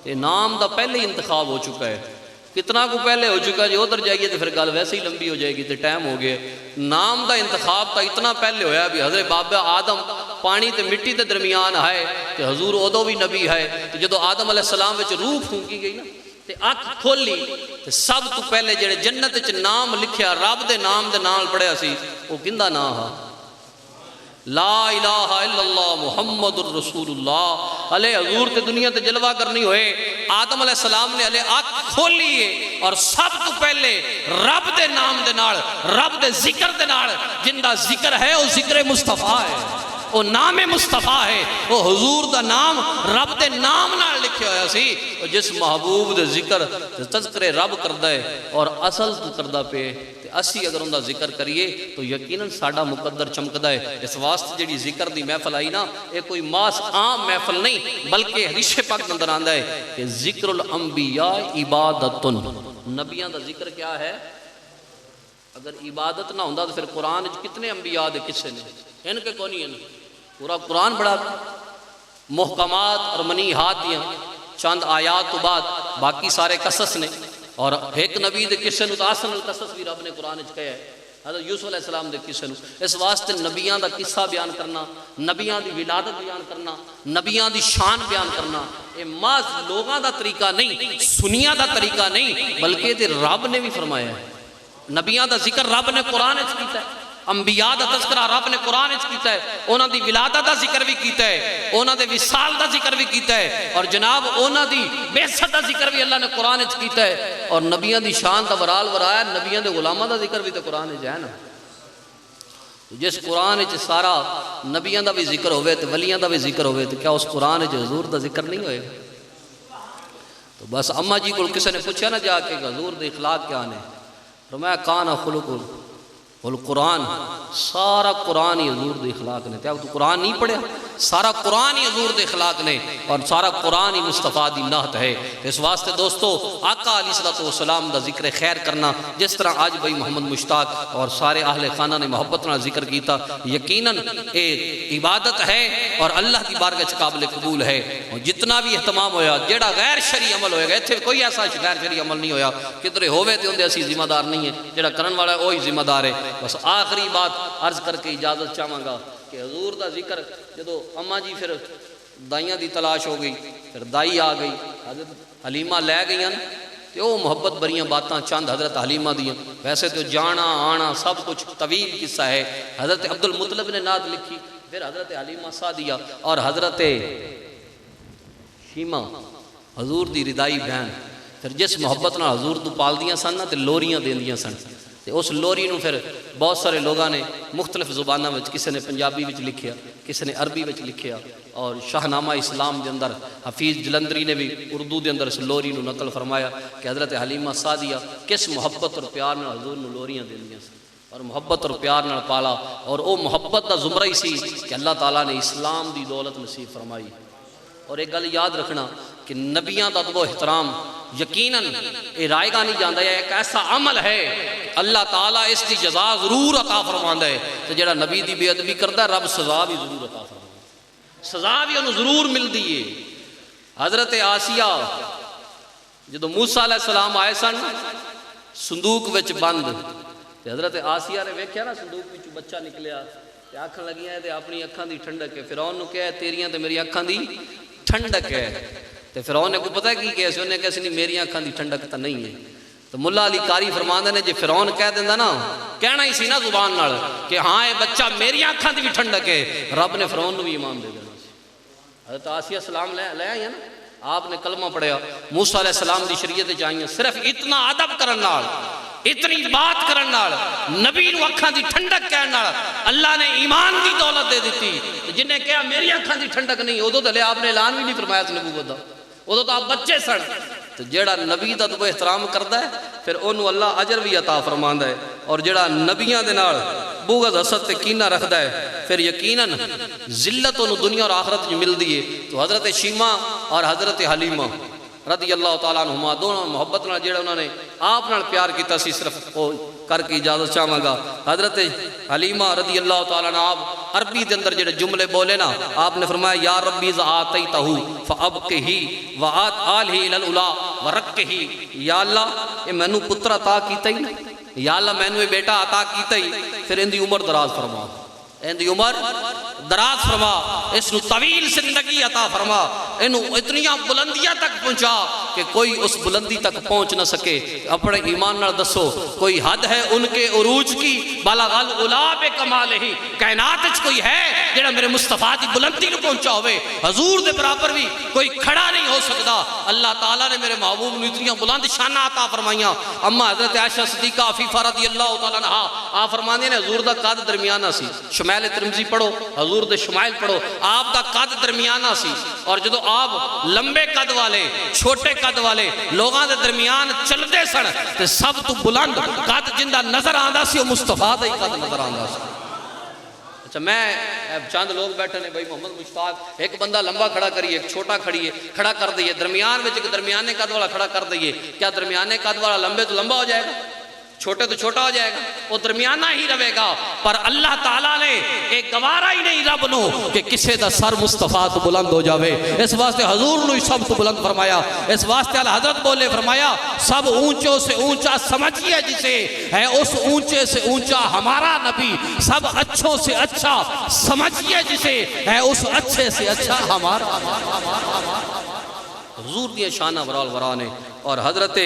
تے نام دا پہلے ہی انتخاب ہو چکا ہے، کتنا کو پہلے ہو چکا جی ادھر جائیے تو پھر گل ویسے ہی لمبی ہو جائے گی تے ٹائم ہو گیا، نام دا انتخاب تا اتنا پہلے ہویا بھی حضرت بابا آدم پانی تے مٹی تے درمیان آئے تے حضور ادو بھی نبی ہے، تے جدو آدم علیہ السلام وچ روح پھونکی گئی نا تے اکھ کھولی تے سب تو پہلے جڑے جنت وچ نام لکھیا رب دے نام دے نال پڑھیا سی وہ کیندا نام ہا، لا الہ الا اللہ محمد الرسول اللہ، علیہ حضور تے دنیا تے جلوہ گر نہیں ہوئے، آدم علیہ السلام نے علیہ آنکھ کھولیے اور سب تو پہلے رب دے نام دے نال، رب دے ذکر دے نال، جن دا ذکر ہے وہ ذکر مصطفیٰ ہے، وہ نام مصطفیٰ ہے، وہ حضور دا نام رب دے نام نال لکھے ہویا سی، جس محبوب دے ذکر تذکر رب کردہ ہے اور اصل تو کردہ پہ تے اسی اگر ان دا ذکر کریے تو یقیناً ساڑا مقدر چمکدہ ہے۔ اس واسطے جڑی ذکر دی محفل آئی نا یہ کوئی ماس عام محفل نہیں بلکہ حدیث پاک اندر آندہ ہے کہ ذکر الانبیاء عبادتن، نبیان دا ذکر کیا ہے؟ اگر عبادت نہ ہوندہ تو پھر قرآن کتنے انبیاء دے کسے نے ان کے کونی ہیں، پورا قرآن بڑا محکمات اور منیحات دیا، چند آیات تو بعد باقی سارے قصص نے، اور ایک نبی دے کسے نو تو آسن القصص بھی رب نے قرآن کہا ہے، حضرت یوسف علیہ السلام دے کسے نو، اس واسطے نبیان دا قصہ بیان کرنا، نبیان دی ولادت بیان کرنا، نبیان دی شان بیان کرنا، یہ محض لوگاں دا طریقہ نہیں، سنیاں دا طریقہ نہیں، بلکہ تے رب نے بھی فرمایا ہے۔ نبیاں دا ذکر رب نے قرآن وچ کیتا ہے، انبیاء دا تذکرہ رب نے قرآن وچ کیتا ہے، انہاں دی ولادت دا ذکر بھی کیتا ہے، انہاں دے وصال دا ذکر بھی کیتا ہے، اور جناب انہاں دی بعثت دا ذکر بھی اللہ نے قرآن وچ کیتا ہے، اور نبیاں دی شان دا ورال ورایا، نبیاں دے غلاماں دا ذکر بھی تے قرآن وچ ہے نا۔ جس قرآن وچ سارا نبیاں دا بھی ذکر ہوئے تے ولیاں دا بھی ذکر ہوئے تو کیا اس قرآن وچ حضور دا ذکر نہیں ہوئے گا؟ تو بس اماں جی کو کسی نے پوچھا نا جا کے حضور دے اخلاق کیا نے، فرمایا کان خلق القرآن، سارا قرآن ہی حضور دے اخلاق نے۔ کیا تو قرآن نہیں پڑھیا؟ سارا قرآن ہی حضور دے اخلاق نے، اور سارا قرآن ہی مصطفیٰ دی نعت ہے۔ اس واسطے دوستو آقا علیہ السلام دا ذکر خیر کرنا، جس طرح آج بھائی محمد مشتاق اور سارے اہل خانہ نے محبت نال ذکر کیتا، یقیناً ایک عبادت ہے اور اللہ کی بارگاہ وچ قابل قبول ہے۔ اور جتنا بھی اہتمام ہویا، جیڑا غیر شرعی عمل ہوئے گا، ایتھے کوئی ایسا غیر شرعی عمل نہیں ہویا، کدھر ہوئے تے اندے اسی ذمہ دار نہیں ہے، جیڑا کرن والا ہے وہی ذمہ دار ہے۔ بس آخری بات عرض کر کے اجازت چاہوں گا کہ حضور دا ذکر جدو اماں جی پھر دائیاں دی تلاش ہو گئی، پھر دائی آ گئی، حضرت حلیمہ لے گئیاں تے وہ محبت بریاں باتاں چند حضرت حلیمہ دیاں، ویسے تو جانا آنا سب کچھ طویل قصہ ہے۔ حضرت عبد المطلب نے نعت لکھی، پھر حضرت حلیمہ سعدیہ اور حضرت شیمہ حضور دی ردائی بہن، پھر جس محبت نال حضور تو پال دیاں سن تے لوریاں دیندیاں سن، تے اس لوری نو پھر بہت سارے لوگاں نے مختلف زبانوں میں، کسی نے پنجابی وچ لکھیا، کسی نے عربی وچ لکھیا، اور شاہنامہ اسلام دے اندر حفیظ جلندری نے بھی اردو دے اندر اس لوری نو نقل فرمایا کہ حضرت حلیمہ سعدیہ کس محبت اور پیار نال حضور نو لوریاں دیندیاں سن، اور محبت اور پیار نال پالا، اور او محبت دا زمرہ ہی سی کہ اللہ تعالیٰ نے اسلام دی دولت نصیب فرمائی۔ اور ایک گل یاد رکھنا کہ نبیاں دا ادب و احترام یقیناً یہ رائے گا نہیں جاندہ، یہ ایک ایسا عمل ہے اللہ تعالیٰ اس دی جزا ضرور عطا فرماندہ ہے، تو جڑا نبی دی بے ادبی کردہ ہے رب سزا بھی ضرور عطا فرماندہ، سزا بھی انہوں ضرور مل دیئے۔ حضرت آسیہ جدو موسیٰ علیہ السلام آئے سن صندوق وچ بند، حضرت آسیہ نے ویکھیا نا صندوق وچ بچہ نکلیا، تے آکھن لگیاں ہے تے اپنی اکھاں دی ٹھنڈک ہے، فرعون نو کہے تیریاں تے میری اکھاں دی ٹھنڈک ہے، تے فرعون نے کو پتہ ہے کی کہے سی، انہیں کہے سی نہیں میری اکھاں دی ٹھنڈک تا نہیں ہے۔ تو ملا علی قاری فرماندے نے جے فرعون کہہ دیندا نا، کہنا ہی سی نا زبان نال کہ ہاں اے بچہ میری اکھاں دی بھی ٹھنڈک ہے، رب نے فرعون نو بھی ایمان دے دینا سی۔ حضرت آسیہ السلام لے آئی ہیں نا، آپ نے کلمہ پڑھیا، موسیٰ علیہ السلام دی شریعت چاہیے، صرف اتنا ادب کرن نال، اتنی بات کرن نال، نبی نو اکھاں دی ٹھنڈک کہن نال اللہ نے ایمان دی دولت دے دیتی۔ جن نے کہا میری اکھاں دی ٹھنڈک نہیں، ادو تو لے آپ نے اعلان بھی نہیں فرمایا اس نبوت دا، ادو تو آپ بچے سن۔ تو جیڑا نبی دا ادب و احترام کردا ہے پھر انہوں اللہ اجر بھی عطا فرماندا ہے، اور جیڑا نبیاں دے نال بغض حسد تے کینہ رکھدا ہے پھر یقیناً ذلت انہوں دنیا اور آخرت جو مل دیئے۔ تو حضرت شیمہ اور حضرت حلیمہ رضی اللہ تعالیٰ عنہما دونوں محبت نال جیڑا انہوں نے آپ نال پیار کیتا سی، صرف وہ کر کے اجازت چاہواں گا۔ حضرت حلیمہ رضی اللہ تعالیٰ عنہ آپ عربی دے اندر جڑے جملے بولے نا، آپ نے فرمایا یا ربی اذا آتیتہ فابقہی وآت آلہی الالعلا ورکہی، یا اللہ یہ میں نو پتر عطا کیتا ہی، یا اللہ میں نو یہ بیٹا عطا کیتا ہی، پھر ان دی عمر دراز فرما، ان دی عمر دراز فرما، اس نو طویل زندگی عطا فرما، انو اتنیاں بلندیاں تک پہنچا کہ کوئی اس بلندی تک پہنچ نہ سکے۔ اپنے ایمان نال دسو کوئی حد ہے ان کے عروج کی، بالغ العلا بکمالہ، کائنات وچ کوئی ہے جڑا میرے مصطفیٰ دی بلندی نو پہنچا ہوئے؟ حضور دے برابر بھی کوئی کھڑا نہیں ہو سکتا۔ اللہ تعالیٰ نے میرے محبوب نو اتنیاں بلند شانہ عطا فرمائیاں۔ اما حضرت عائشہ صدیقہ عفیفہ رضی اللہ تعالیٰ عنہا آپ فرماندے نے حضور دا قد درمیانہ سی، شمائل ترمذی پڑھو، حضور دے شمائل پڑھو، آپ دا قد درمیانہ سی، اور جدو آپ لمبے قد والے چھوٹے قد والے لوگاں دے درمیان چلدے سن تے سب تو بلند قد جندہ نظر آندہ سی وہ مصطفیٰ دا ہی قد نظر آندہ سی۔ اچھا میں چاند لوگ بیٹھے نے بھائی محمد مشتاق، ایک بندہ لمبا کھڑا کریے، ایک چھوٹا کھڑا کر دئیے، درمیان میں ایک درمیانے قد والا کھڑا کر دئیے، کیا درمیانے قد والا لمبے تو لمبا ہو جائے گا؟ چھوٹے تو چھوٹا ہو جائے گا، وہ درمیانہ ہی رہے گا۔ پر اللہ تعالیٰ نے ایک گوارا ہی نہیں رب نو کہ کسے دا سر مصطفیٰ تو بلند ہو جاوے، اس واسطے حضور نو سب تو بلند فرمایا۔ اس واسطے اللہ حضرت بولے فرمایا سب اونچوں سے اونچا سمجھئے جسے ہے اس اونچے سے اونچا ہمارا نبی، سب اچھوں سے اچھا سمجھئے جسے ہے اس اچھے سے اچھا ہمارا۔ حضور دیا شانہ ورال ورا نے. اور حضرت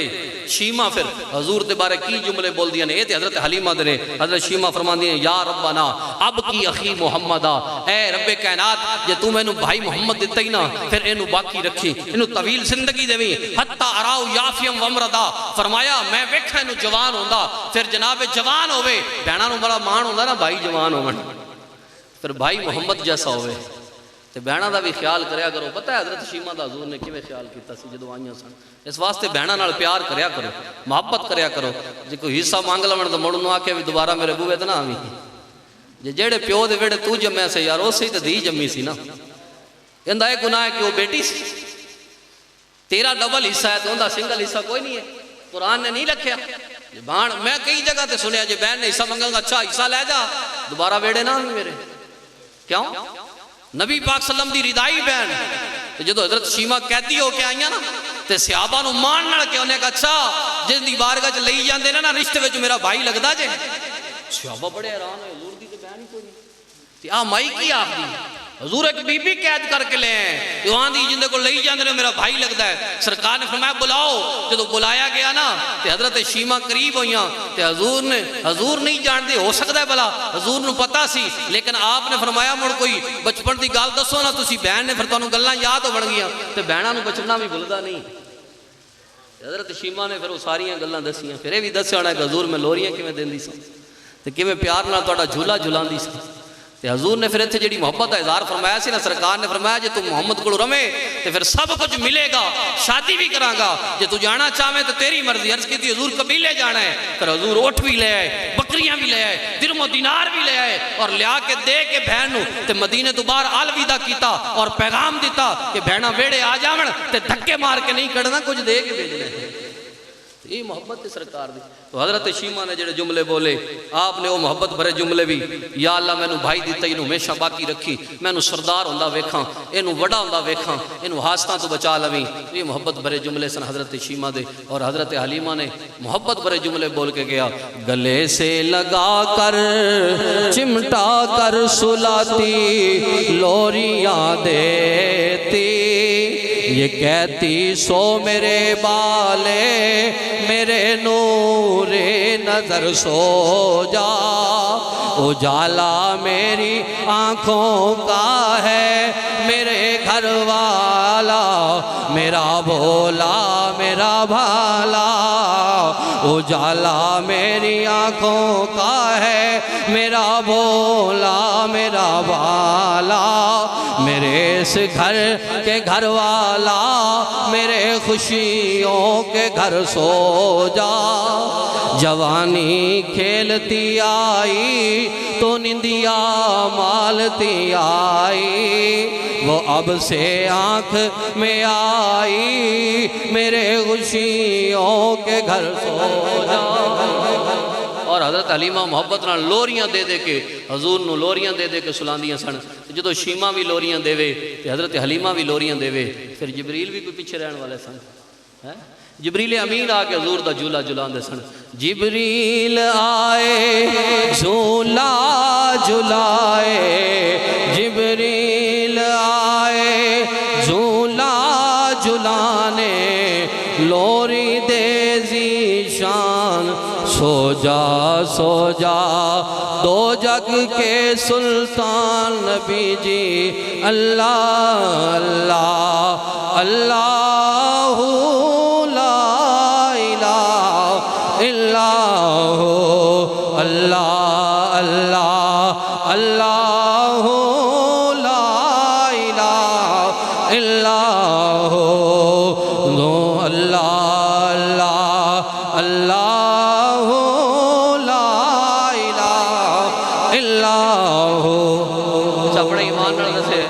شیمہ پھر حضور دے بارے کی جملے بول دیا نے. یہ تے حضرت حلیمہ دے. حضرت شیمہ فرمان دیا یا ربنا اب کی اخی محمدہ، اے رب کائنات جے تو میں نو بھائی محمد دیتا ہی نا پھر اینو باقی رکھی، اینو طویل زندگی دے بھی حتی اراؤ یافیم ومردا. فرمایا میں ویکھا اینو جوان ہوندا، پھر جناب جوان ہوئے. بہناں نو بڑا مان ہوندا نا بھائی جوان ہوون، پھر بھائی محمد جیسا ہوئے تے بہناں دا بھی خیال کریا کرو. پتہ ہے حضرت شیمہ دا حضور نے کیویں خیال کیتا سی جدوں آئیاں سن. اس واسطے بہناں نال پیار کریا کرو، محبت کریا کرو. جے کوئی حصہ مانگ لون تے مڑ نوں آکھے بھی دوبارہ میرے بوئے تے نہ آویں. جے جیڑے پیو دے ویڑے تو جمیا سے یار اسی تے دھی جمی سی نا. ایندا اے گناہ ہے کہ وہ بیٹی سی، تیرا ڈبل حصہ ہے تو اوندا سنگل حصہ کوئی نہیں ہے. قرآن نے نہیں رکھیا. بہن میں کئی جگہ تے سنیا جے بہن نے حصہ منگا گا اچھا حصہ لے جا دوبارہ ویڑے نہ آویں میرے. کیوں؟ نبی پاک صلی اللہ علیہ وسلم دی ردائی بہن. جدو حضرت شیمہ کہتی ہو کے آئیاں نا تے صحابہ نو مان نال کے انہیں کہا اچھا جس دی بارگاہ چ لئی جاندے نا رشتے وچ میرا بھائی لگدا جے. صحابہ بڑے حیران ہوئے حضور دی تے بہن ہی کوئی نہیں. تے آ مائی کی آخدی حضور ایک بی بی قید کر کے لے ہیں جو آن دی جندے کو لئی جاندے نے میرا بھائی لگدا ہے. سرکار نے فرمایا بلاؤ. جدو بلایا گیا نا تے حضرت شیمہ قریب ہوئیاں تے حضور نہیں جانتے ہو سکتا ہے بلا حضور نو پتا سی لیکن آپ نے فرمایا مڑ کوئی بچپن دی گال دسو نا تسی بہن نے پھر تانوں گلاں یاد ہو بن گیاں تے بہناں نو بچپنا بھی بھلدا نہیں. حضرت شیمہ نے پھر وہ ساریاں گلاں دسیاں. پھر یہ بھی دسیا ہونا کہ حضور میں لوریاں کیویں دیندی سی تے کیویں پیار نال تہاڈا جھولا جھلاندی سی. تے حضور نے پھر اتھے جڑی محبت کا اظہار فرمایا سی نا سرکار نے فرمایا جے تو محمد کو رمے تے پھر سب کچھ ملے گا، شادی بھی کراں گا. جے تو جانا چاہے تو تیری مرضی. عرض کی تھی حضور قبیلے جانا ہے پھر حضور اٹھ بھی لے آئے، بکریاں بھی لے آئے، درم و دینار بھی لے آئے اور لیا کے دے کے بہن نو تے مدینے تو باہر الوداع کیتا اور پیغام دیتا کہ بہنا ویڑے آ جاون تے دھکے مار کے نہیں کڑنا کچھ دے کے بھیجنا ہے. یہ محبت سرکار دی. تو حضرت شیمہ نے جڑے جملے بولے آپ نے وہ محبت بھرے جملے بھی یا اللہ میں نو بھائی دیتا انہوں ہمیشہ باقی رکھی، میں نو سردار ہوندہ ویکھاں، انہوں وڈا ہوندہ ویکھاں، انہوں حاستان تو بچا لویں. یہ محبت بھرے جملے سن حضرت شیمہ دے. اور حضرت حلیمہ نے محبت بھرے جملے بول کے گیا گلے سے لگا کر چمٹا کر سلاتی لوریاں دیتی، یہ کہتی سو میرے بالے میرے نور نظر سو جا، اجالا میری آنکھوں کا ہے میرے گھر والا میرا بھولا میرا بھالا، اجالا میری آنکھوں کا ہے میرا بھولا میرا بھالا، میرے اس گھر کے گھر والا میرے خوشیوں کے گھر سو جا. جوانی کھیلتی آئی تو نندیا مالتی آئی، وہ اب سے آنکھ میں آئی میرے خوشیوں کے گھر سو جا. اور حضرت حلیمہ محبت نال لوریاں دے دے کے حضور نو لوریاں دے دے کے سلاندیاں سن. جدو شیمہ بھی لوریاں دے وے تے حضرت حلیمہ بھی لوریاں دے وے پھر جبریل بھی کوئی پیچھے رہن والے سن. جبریل امین آ کے حضور دا جھولا جھلاندے سن. جبریل آئے جھولا جھلائے، جبریل آئے جھولا جھلانے، لوری دے ذیشان سو جا دو جگ کے سلطان نبی جی اللہ اللہ اللہ لا الہ الا اللہ اللہ اللہ لا الہ الا اللہ اللہ لا الہ الا اچھا بڑے ایمان نال دسے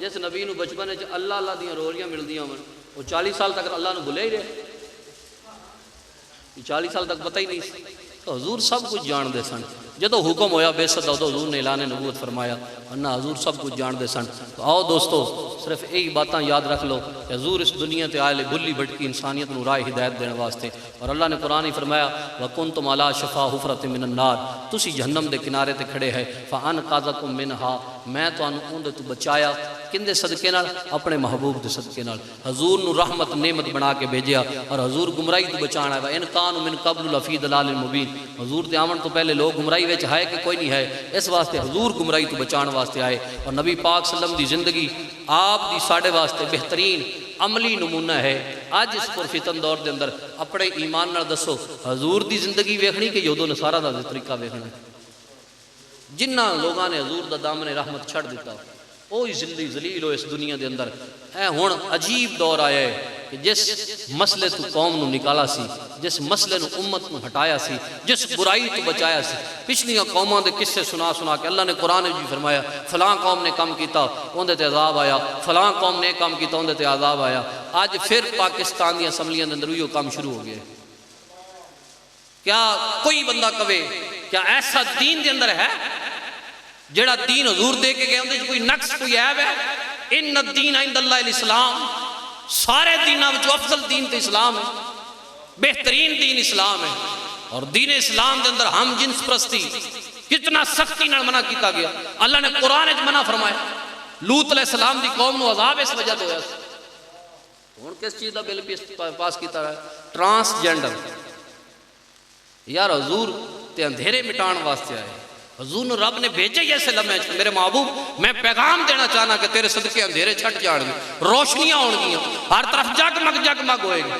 جس نبی نو بچپن وچ اللہ اللہ دیاں روریاں ملدیاں ہون وہ 40 سال تک اللہ نو بھلے ہی رہے. 40 سال تک پتہ ہی نہیں سی. تو حضور سب کچھ جان دے سن. جدو حکم ہویا بے صدا تو حضور نے اعلان نبوت فرمایا ورنہ حضور سب کچھ جان دے سن. تو آؤ دوستو صرف ایک باتاں یاد رکھ لو کہ حضور اس دنیا تے آئے بھلی بھٹکی انسانیت نو راہ ہدایت دینے واسطے. اور اللہ نے قرآن ہی فرمایا وَكُنْتُمْ عَلَىٰ شَفَا حُفْرَةٍ مِّنَ النَّارِ، تسی جہنم دے کنارے تے کھڑے ہے فَأَنْقَذَكُم مِّنْهَا، میں تانوں اون دے تو بچایا کن دے صدقے نال؟ اپنے محبوب دے صدقے نال۔ حضور نو رحمت نعمت بنا کے بھیجیا اور حضور گمراہی تو بچانا ہے۔ ان کانوا من قبل لفی ضلال مبین، حضور دے آمن تو پہلے لوگ گمراہی وچ ہے کہ کوئی نہیں ہے، اس واسطے حضور گمراہی تو بچان واسطے آئے۔ اور نبی پاک صلی اللہ علیہ وسلم دی زندگی آپ دی ساڈے واسطے بہترین عملی نمونہ ہے۔ آج اس پرفتن دور دے اندر اپنے ایمان نال دسو حضور دی زندگی ویکھنی کہ یہودو نصارہ دا طریقہ ویکھنا ہے؟ جنہ لوگاں نے حضور دا دامن رحمت چھڑ دیتا وہی ذلیل ہو اس دنیا دے اندر۔ اے ہن عجیب دور آیا ہے کہ جس مسئلے تو قوم نو نکالا سی، جس مسئلے نو امت نو ہٹایا سی، جس برائی تو بچایا سی، پچھلیاں قوماں دے قصے سنا سنا کے اللہ نے قرآن میں بھی فرمایا فلاں قوم نے کام کیتا اون دے تے عذاب آیا، فلاں قوم نے کام کیتا اون دے تے عذاب آیا۔ آج پھر پاکستان دی اسمبلیاں دے اندر وہی کام شروع ہو گیا۔ کیا کوئی بندہ کہے کیا ایسا دین دے اندر ہے جڑا دین حضور دے کے گئے اندر کوئی نقص کوئی عیب ہے؟ ان الدین عند اللہ الاسلام، سارے دینوں میں جو افضل دین تو اسلام ہے، بہترین دین اسلام ہے۔ اور دین اسلام دے اندر ہم جنس پرستی کتنا سختی نال منع کیتا گیا۔ اللہ نے قرآن وچ منع فرمایا، لوط علیہ السلام دی قوم نو عذاب اس وجہ تو ہویا سی۔ ہن کس چیز دا بل پاس کیتا ہے؟ ٹرانسجینڈر۔ یار حضور تے اندھیرے مٹان واسطے آئے، حضور نے رب نے بھیجے ہی ایسے لمحے میرے محبوب میں پیغام دینا چاہنا کہ تیرے صدقے اندھیرے چھٹ جان گے، روشنیاں ہون گیاں، ہر طرف جگمگ ہوئے گی۔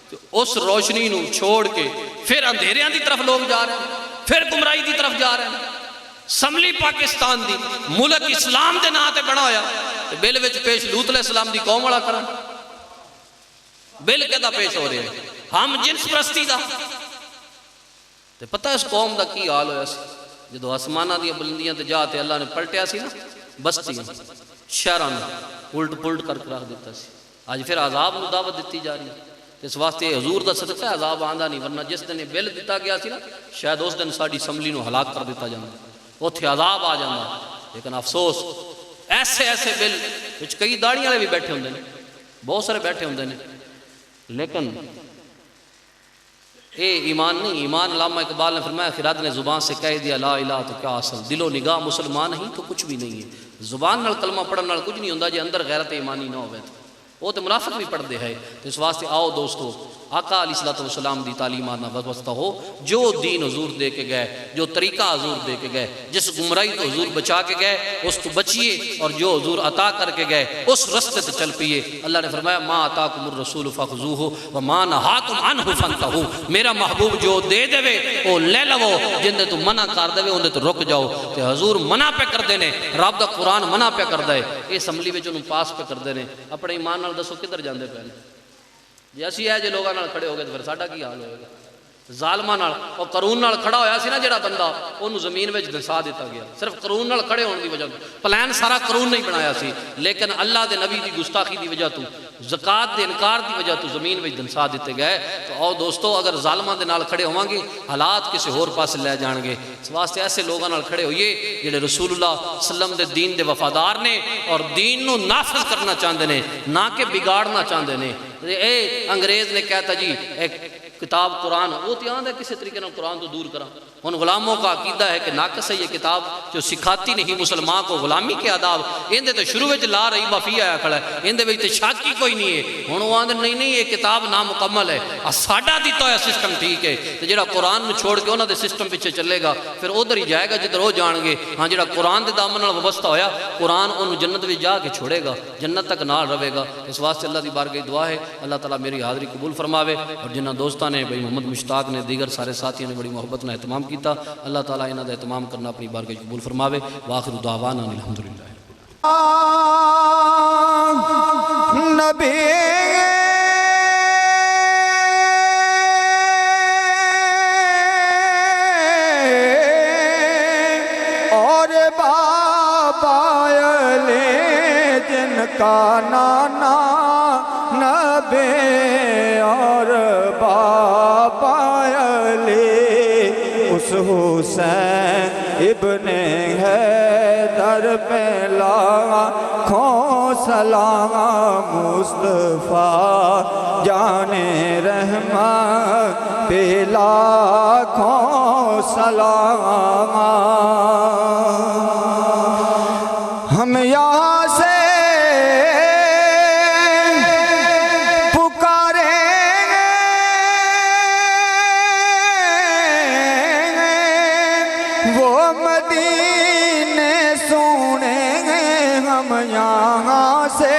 تو اس روشنی نو چھوڑ کے پھر اندھیریاں دی طرف لوگ جا رہے ہیں، پھر گمراہی دی طرف جا رہے ہیں۔ اسمبلی پاکستان دی ملک اسلام دے نام تے بنا ہویا، بل وچ پیش لوط علیہ السلام دی قوم والا کرن، بل کدا پیش ہو رہے ہیں؟ ہم جنس پرستی دا۔ تے پتہ اس قوم دا کی حال ہویا سی جدو آسمانہ دیا بلندیاں تے جاتے اللہ نے پلٹیا سی نا بستیاں شہراں الٹ پلٹ کر رکھ دیتا سی۔ آج پھر عذاب نو دعوت دیتی جا رہی ہے، اس واسطے حضور دا صدقہ عذاب آندا نہیں، ورنہ جس دن بل دیتا گیا سی نا شاید اس دن ساڈی اسمبلی نو ہلاک کر دیتا جاندا، اوتھے عذاب آ جاندا۔ لیکن افسوس ایسے ایسے بل وچ کئی داڑھی والے بھی بیٹھے ہوندے نے، بہت سارے بیٹھے ہوندے نے، لیکن اے ایمان نہیں۔ ایمان علامہ اقبال نے فرمایا خراد نے زبان سے کہہ دیا لا الہ تو کیا اصل، دل و نگاہ مسلمان نہیں تو کچھ بھی نہیں ہے۔ زبان نال کلمہ پڑھن نال کچھ نہیں ہوندا جے اندر غیرت ایمانی نہ ہوئے تو وہ تو منافق بھی پڑھ دے ہے۔ تو اس واسطے آؤ دوستو آقا علیہ السلام دی تعلیمات نہ وابستہ ہو، جو دین حضور دے کے گئے، جو طریقہ حضور دے کے گئے، جس گمراہی تو حضور بچا کے گئے اس تو بچیے، اور جو حضور عطا کر کے گئے اس رستے سے چل پیے۔ اللہ نے فرمایا ما آتاکم الرسول فخذوہ وما نہاکم عنہ فانتہوا، میرا محبوب جو دے دے وہ لے لو، جن دے تو منع کر دے اندے تو رک جاؤ۔ تے حضور منع پہ کر دینے، رب دا قرآن منع پہ کر دے، اس عملی میں انہوں پاس پہ کر دینے۔ اپنے ایمان نال دسو کدھر جاندے پہلے؟ جی اسی ہے جی لوگاں نال کھڑے ہو گئے تو پھر ساڈا کی حال ہوئے گا؟ ظالماں نال اور قارون نال کھڑا ہویا سی نا جڑا بندہ، انہوں زمین وچ دسا دیتا گیا صرف قارون نال کھڑے ہونے دی وجہ تو۔ پلان سارا قارون نہیں بنایا سی، لیکن اللہ دے نبی دی گستاخی دی وجہ تو، زکوٰۃ دے انکار دی وجہ تو زمین وچ دسا دیتے گئے۔ تو آؤ دوستو اگر ظالماں دے نال کھڑے ہوواں گے حالات کسی ہور پاس لے جان گے۔ اس واسطے ایسے لوگاں نال کھڑے ہوئیے جڑے رسول اللہ صلی اللہ علیہ وسلم دے دین دے وفادار نے اور دین نو نافذ کرنا چاہندے نے، نہ کہ بگاڑنا چاہندے نے۔ اے انگریز نے کہتا جی ایک کتاب قرآن، وہ تو یاد ہے کسی طریقے نال قرآن تو دور کرا۔ ان غلاموں کا عقیدہ ہے کہ ناقص ہے یہ کتاب جو سکھاتی نہیں مسلمان کو غلامی کے آداب، اندے تو شروع وچ لا رہی بفی آیا کھڑا ہے، اندے وچ تو شک ہی کوئی نہیں ہے۔ ہن وہ آندے نہیں نہیں یہ کتاب نامکمل ہے، ساڈا دتا ہوا سسٹم ٹھیک ہے۔ تے جڑا قرآن نو چھوڑ کے انہاں دے سسٹم پیچھے چلے گا پھر ادھر ہی جائے گا جدھر وہ جان گے۔ ہاں جڑا قرآن دے دامن نال وابستہ ہویا قرآن انہوں جنت وچ جا کے چھوڑے گا، جنت تک نال رہے گا۔ اس واسطے اللہ دی بارگاہ دعا ہے اللہ تعالیٰ میری حاضری قبول فرماوے، اور جنہاں دوستاں نے بھائی محمد مشتاق نے دیگر سارے ساتھیوں نے بڑی محبت نہ اہتمام کیتا، اللہ تعالیٰ انہاں دا اہتمام کرنا اپنی بارگاہ قبول فرماوے۔ وآخر دعوانا الحمدللہ۔ نبی اور بابا علی جن کا نانا نبی اور بابا علی اس حسین ابن حیدر پہ لاکھوں سلام مصطفیٰ جان رحمت پہ لاکھوں سلام۔ ہم یہاں سے وہ مدینے سونے ہم یہاں سے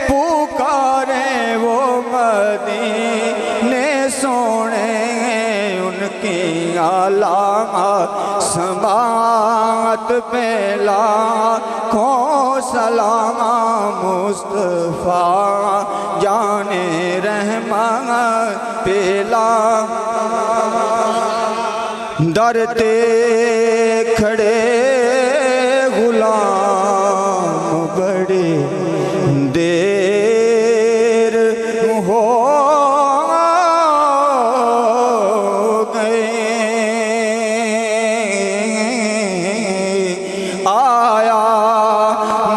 پکارے وہ مدینے سونے ان کی اعلیٰ سماعت پہ لاکھوں سلام مصطفیٰ جان رحمت پہ درتے کھڑے غلام بڑے دیر ہو گئے آیا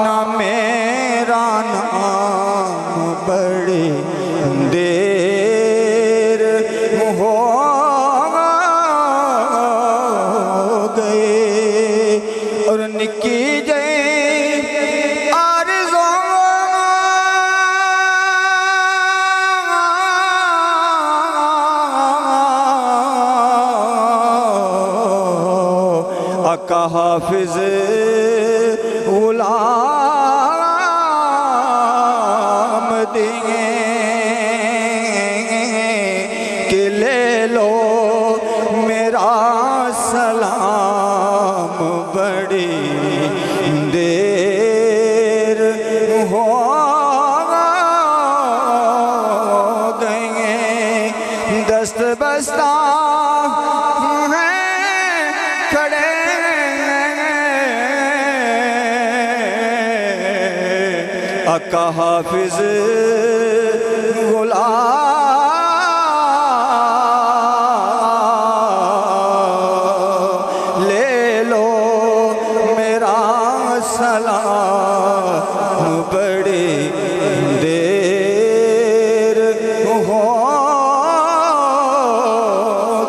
نہ میرا نام بڑے دیر ہو اور نکی جائے آرزوں آقا حافظ غلام دیے کہ لے لو میرا سلام بڑی دیر ہو گئے دست بستہ ہیں کھڑے آقا حافظ غلام سلام بڑی دیر ہو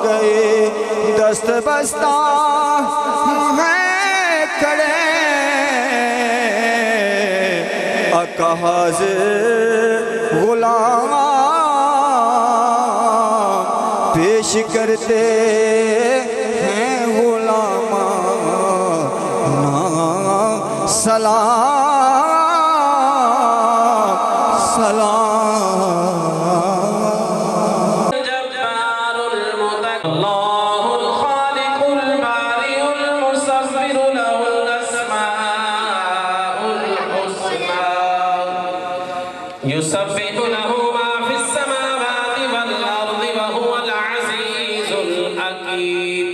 گئے دست بستہ ہیں کھڑے آقا حاضر غلام پیش کرتے ہیں غلام سلام سلام الجبار المتكبر الله الخالق البارئ المصور له الأسماء الحسنى يسبح له ما في السماوات والأرض وهو العزيز الحكيم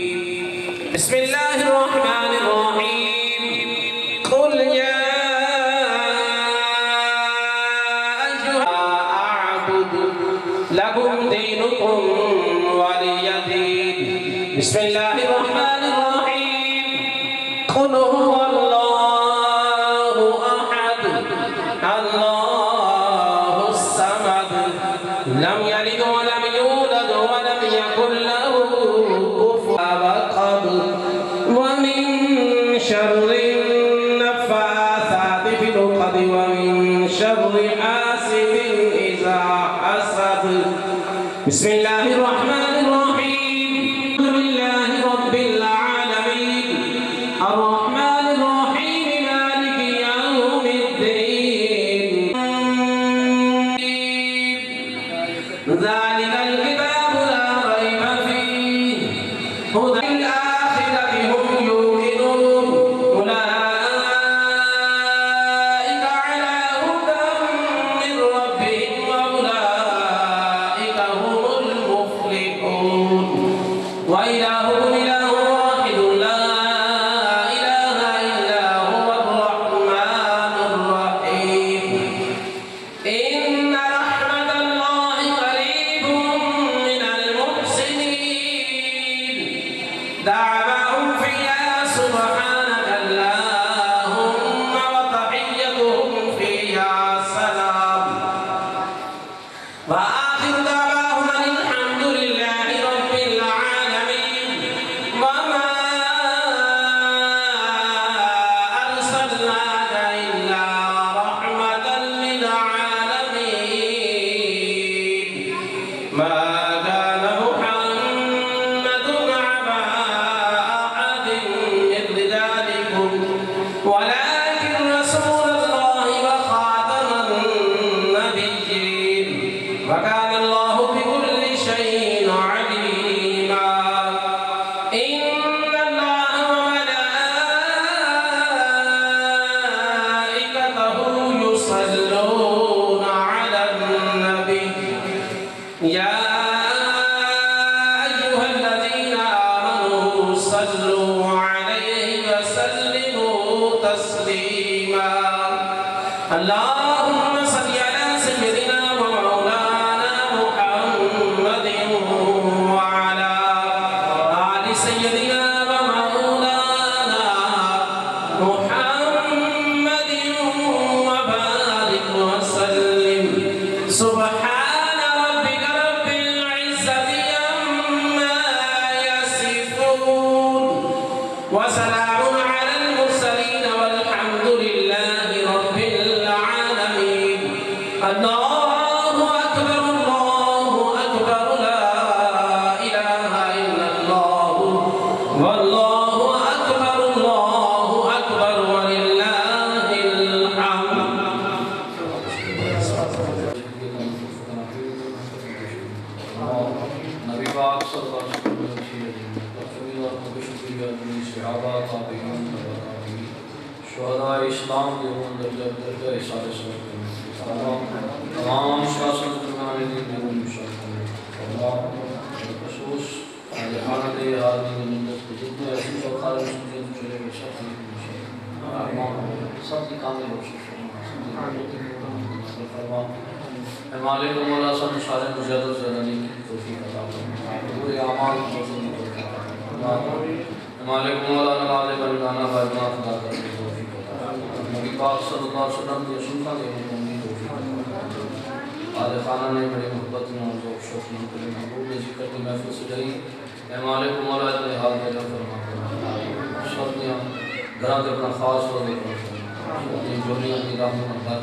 بسم الله الرحمن الرحيم قل يا أيها أعبد لكم دينكم ولي دين بسم الله الرحمن الرحيم قل هو الله أحد الله الصمد لم يلد ولم يولد ولم يكن له كفوا أحد ومن شر النفاثات في العقد ومن شر حاسد إذا حسد بسم الله الرحمن الرحيم الحمد لله رب العالمين الرحمن الرحيم مالك يوم الدين ذلك الكتاب لا ريب فيه هدى للآخرة هم يوقنون أولئك على هدى من ربهم وأولئك هم المفلحون وإلهكم إله واحد لا إله إلا هو الرحمن الرحيم إن رحمة الله قريب من المحسنين دعواهم فيها سبحانك اللهم وتحيتهم فيها سلام وآخر دعواهم الحمد لله رب العالمين صلی اللہ علیہ وسلم نے وسیلہ دی تقوی اور بشکریہ دی صحابہ تابعین تابعین شہداء اسلام کے ہوں درجہ درجہ اشارے سے تمام شاست کرنے دین دین مشاہدہ اللہ خصوص حالت حاضرین مندس کے جتنے ایسی وقار مسلمین چلے گئے سب کی کامل بخشش فرما مالک مولا سب سارے زیادہ سے زیادہ نیکی کی توفیق عطا فرما پورے اعمال کو توفیق عطا فرما مالک مولا نواز بندانہ بردات عطا کرنے کی توفیق عطا فرما نبی پاک صلی اللہ علیہ وسلم کی سنت کے حکم کی توفیق عطا فرما آل خانہ نے بڑے محبت میں اور ذوق شوق میں کرے محبوب نے ذکر کی محفل سجائی اے مالک مولا اتنے حال میں فرما سب نے گھروں کے اپنا خاص روزے فرما اپنی جوڑیاں کی رحمت پر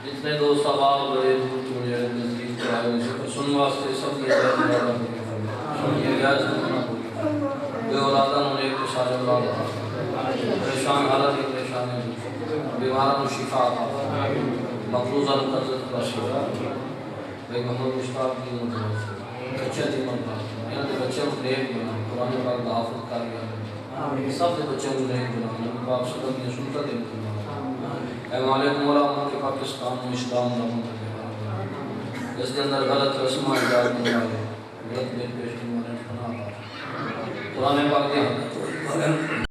جتنے دوست احباب بڑے دور دور یا نزدیک کے آئے ذکر سن واسطے سب کی عزت مرادہ پوری فرما یہ عزت کرنا پوری فرما بے اولادہ انہوں نے ایک سال اولاد عطا فرما پریشان حالت کی پریشانی بیماروں کو شفا عطا فرما مقروضہ قرضت کا شفا بھائی محمد مشتاق کی مدد بچے دی مدد یہاں کے بچوں کو نیک بنا قرآن پاک کا حافظ کر لیا سب کے بچوں کو نیک بنا نبی پاک صلی اللہ علیہ وسلم کی سنت بنا اے مالک مولا ملک پاکستان میں اسلام ناموں کا اس کے اندر غلط رسم ایجاد نہیں آئے غلط بے پیش نہیں ہونے فنا قرآن پاک کے